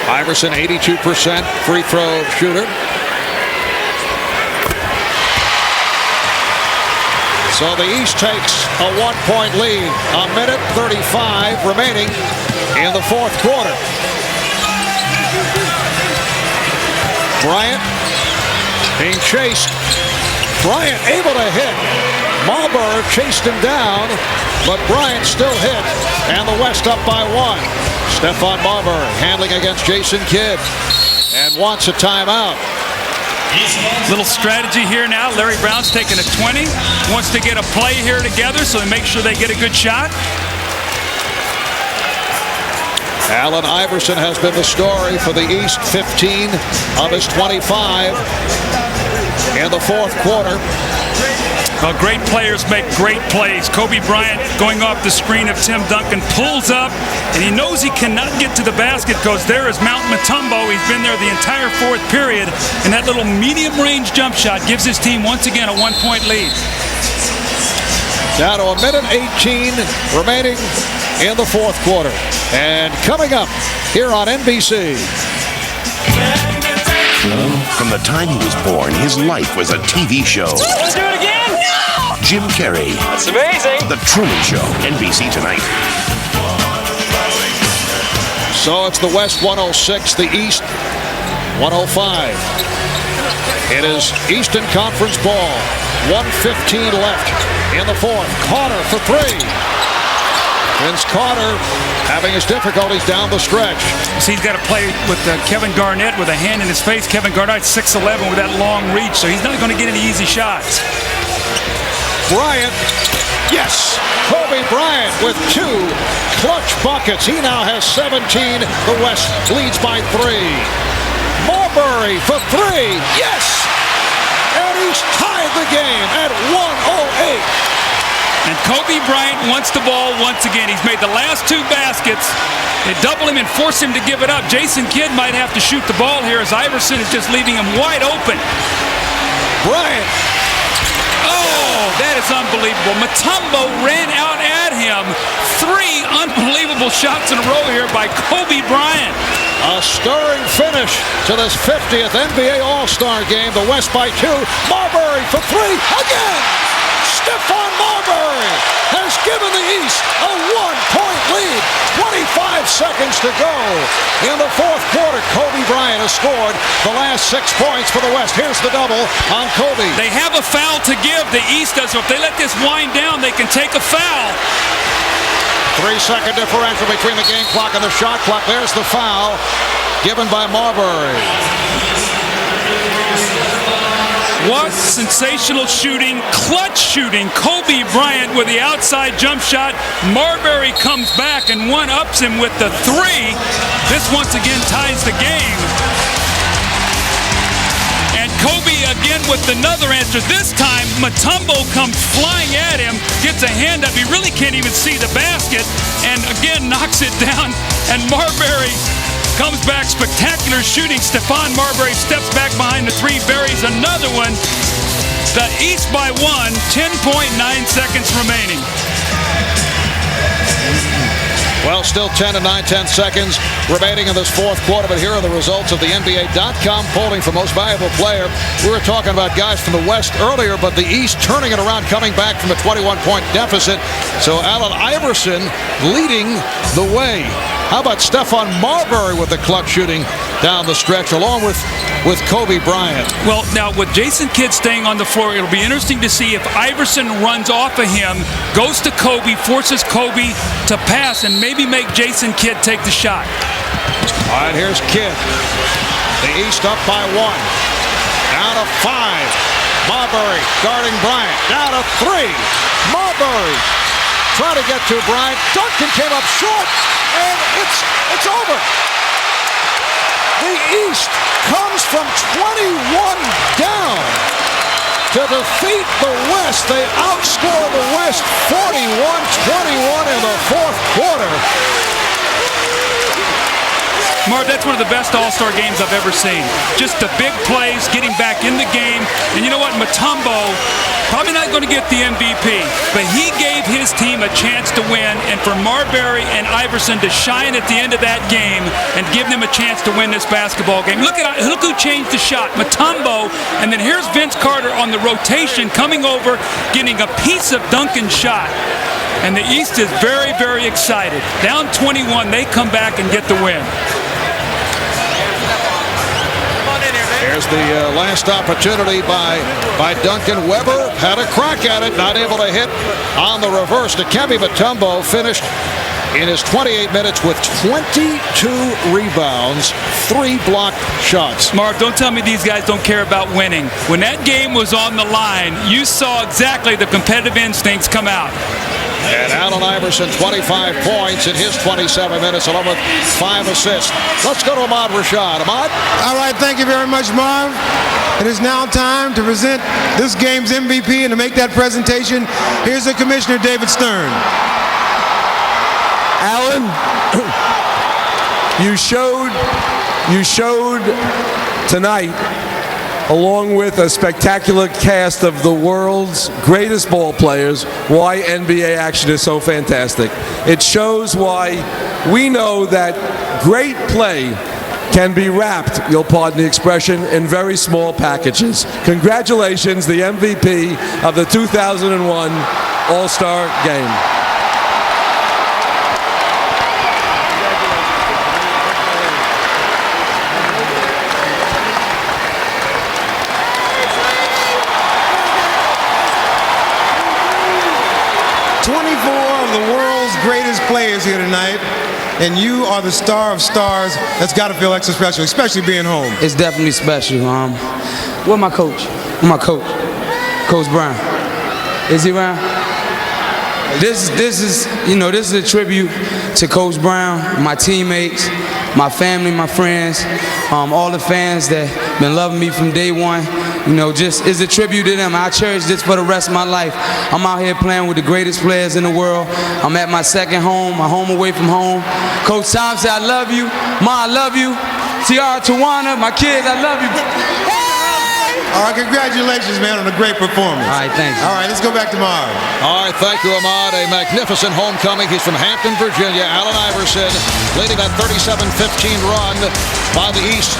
Iverson, 82% free throw shooter. So the East takes a 1-point lead. A minute 35 remaining in the fourth quarter. Bryant being chased. Bryant able to hit. Marbury chased him down, but Bryant still hit. And the West up by 1. Stephon Marbury handling against Jason Kidd and wants a timeout. Little strategy here now. Larry Brown's taking a 20. Wants to get a play here together so they make sure they get a good shot. Allen Iverson has been the story for the East. 15 of his 25 in the fourth quarter. Well, great players make great plays. Kobe Bryant going off the screen of Tim Duncan pulls up, and he knows he cannot get to the basket because there is Mount Mutombo. He's been there the entire fourth period, and that little medium-range jump shot gives his team once again a 1-point lead. Down to a minute 18 remaining in the fourth quarter. And coming up here on NBC. From the time he was born, his life was a TV show. Let's do it again! No! Jim Carrey. That's amazing. The Truman Show, NBC tonight. So it's the West 106, the East 105. It is Eastern Conference ball. 1:15 left in the fourth. Carter for 3. Vince Carter having his difficulties down the stretch. So he's got to play with Kevin Garnett with a hand in his face. Kevin Garnett 6'11" with that long reach, so he's not going to get any easy shots. Bryant, yes, Kobe Bryant with 2 clutch buckets. He now has 17. The West leads by 3. Marbury for 3, yes, and he's tied the game at 1:08. And Kobe Bryant wants the ball once again. He's made the last 2 baskets. They double him and force him to give it up. Jason Kidd might have to shoot the ball here as Iverson is just leaving him wide open. Bryant. Oh, that is unbelievable. Mutombo ran out at him. 3 unbelievable shots in a row here by Kobe Bryant. A stirring finish to this 50th NBA All-Star game. The West by 2. Marbury for 3 again. Stephon Marbury has given the East a 1-point lead. 25 seconds to go in the fourth quarter. Kobe Bryant has scored the last 6 points for the West. Here's the double on Kobe. They have a foul to give. The East does. So if they let this wind down, they can take a foul. 3-second differential between the game clock and the shot clock. There's the foul given by Marbury. What sensational shooting, clutch shooting. Kobe Bryant with the outside jump shot. Marbury comes back and one-ups him with the three. This once again ties the game. And Kobe again with another answer. This time, Mutombo comes flying at him, gets a hand up. He really can't even see the basket, and again knocks it down. And Marbury comes back, spectacular shooting. Stephon Marbury steps back behind the three, buries another one. The East by 1, 10.9 seconds remaining. Well, still 10 and 9/10 seconds remaining in this fourth quarter, but here are the results of the NBA.com polling for most valuable player. We were talking about guys from the West earlier, but the East turning it around, coming back from a 21-point deficit. So Allen Iverson leading the way. How about Stephon Marbury with the clutch shooting down the stretch, along with Kobe Bryant? Well, now with Jason Kidd staying on the floor, it'll be interesting to see if Iverson runs off of him, goes to Kobe, forces Kobe to pass, and maybe make Jason Kidd take the shot. All right, here's Kidd. The East up by 1. Down to 5. Marbury guarding Bryant. Down to 3. Marbury trying to get to Bryant. Duncan came up short, and it's over. The East comes from 21 down to defeat the West. They outscore the West 41-21 in the fourth quarter. Marv, that's one of the best All-Star games I've ever seen. Just the big plays, getting back in the game. And you know what? Mutombo, probably not going to get the MVP, but he gave his team a chance to win, and for Marbury and Iverson to shine at the end of that game and give them a chance to win this basketball game. Look who changed the shot, Mutombo, and then here's Vince Carter on the rotation, coming over, getting a piece of Duncan's shot. And the East is very, very excited. Down 21, they come back and get the win. Here's the last opportunity by Duncan. Weber had a crack at it, not able to hit on the reverse. Dikembe Mutombo finished in his 28 minutes with 22 rebounds, 3 blocked shots. Marv, don't tell me these guys don't care about winning. When that game was on the line, you saw exactly the competitive instincts come out. And Allen Iverson, 25 points in his 27 minutes, along with 5 assists. Let's go to Ahmad Rashad. Ahmad? All right, thank you very much, Marv. It is now time to present this game's MVP, and to make that presentation, here's the Commissioner, David Stern. Allen, you showed tonight, along with a spectacular cast of the world's greatest ball players, why NBA action is so fantastic. It shows why we know that great play can be wrapped, you'll pardon the expression, in very small packages. Congratulations, the MVP of the 2001 All-Star Game. 24 of the world's greatest players here tonight, and you are the star of stars. That's got to feel extra special, especially being home. It's definitely special. Where my coach? Coach Brown. Is he around? This is a tribute to Coach Brown, my teammates, my family, my friends, all the fans that been loving me from day one. Just is a tribute to them. I cherish this for the rest of my life. I'm out here playing with the greatest players in the world. I'm at my second home, my home away from home. Coach Tom said, I love you. Ma, I love you. Tiara, Tawana, my kids, I love you. All right, congratulations, man, on a great performance. All right, thanks. All right, let's go back tomorrow. All right, thank you, Ahmad. A magnificent homecoming. He's from Hampton, Virginia. Allen Iverson leading that 37-15 run by the East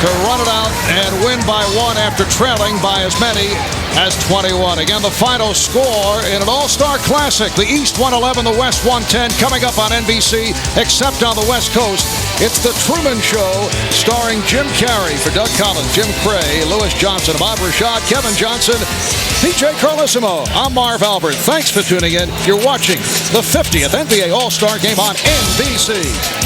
to run it out and win by 1 after trailing by as many has 21. Again, the final score in an All-Star Classic. The East 111, the West 110, coming up on NBC, except on the West Coast. It's The Truman Show, starring Jim Carrey. For Doug Collins, Jim Cray, Lewis Johnson, Ahmad Rashad, Kevin Johnson, PJ Carlissimo. I'm Marv Albert. Thanks for tuning in. You're watching the 50th NBA All-Star Game on NBC.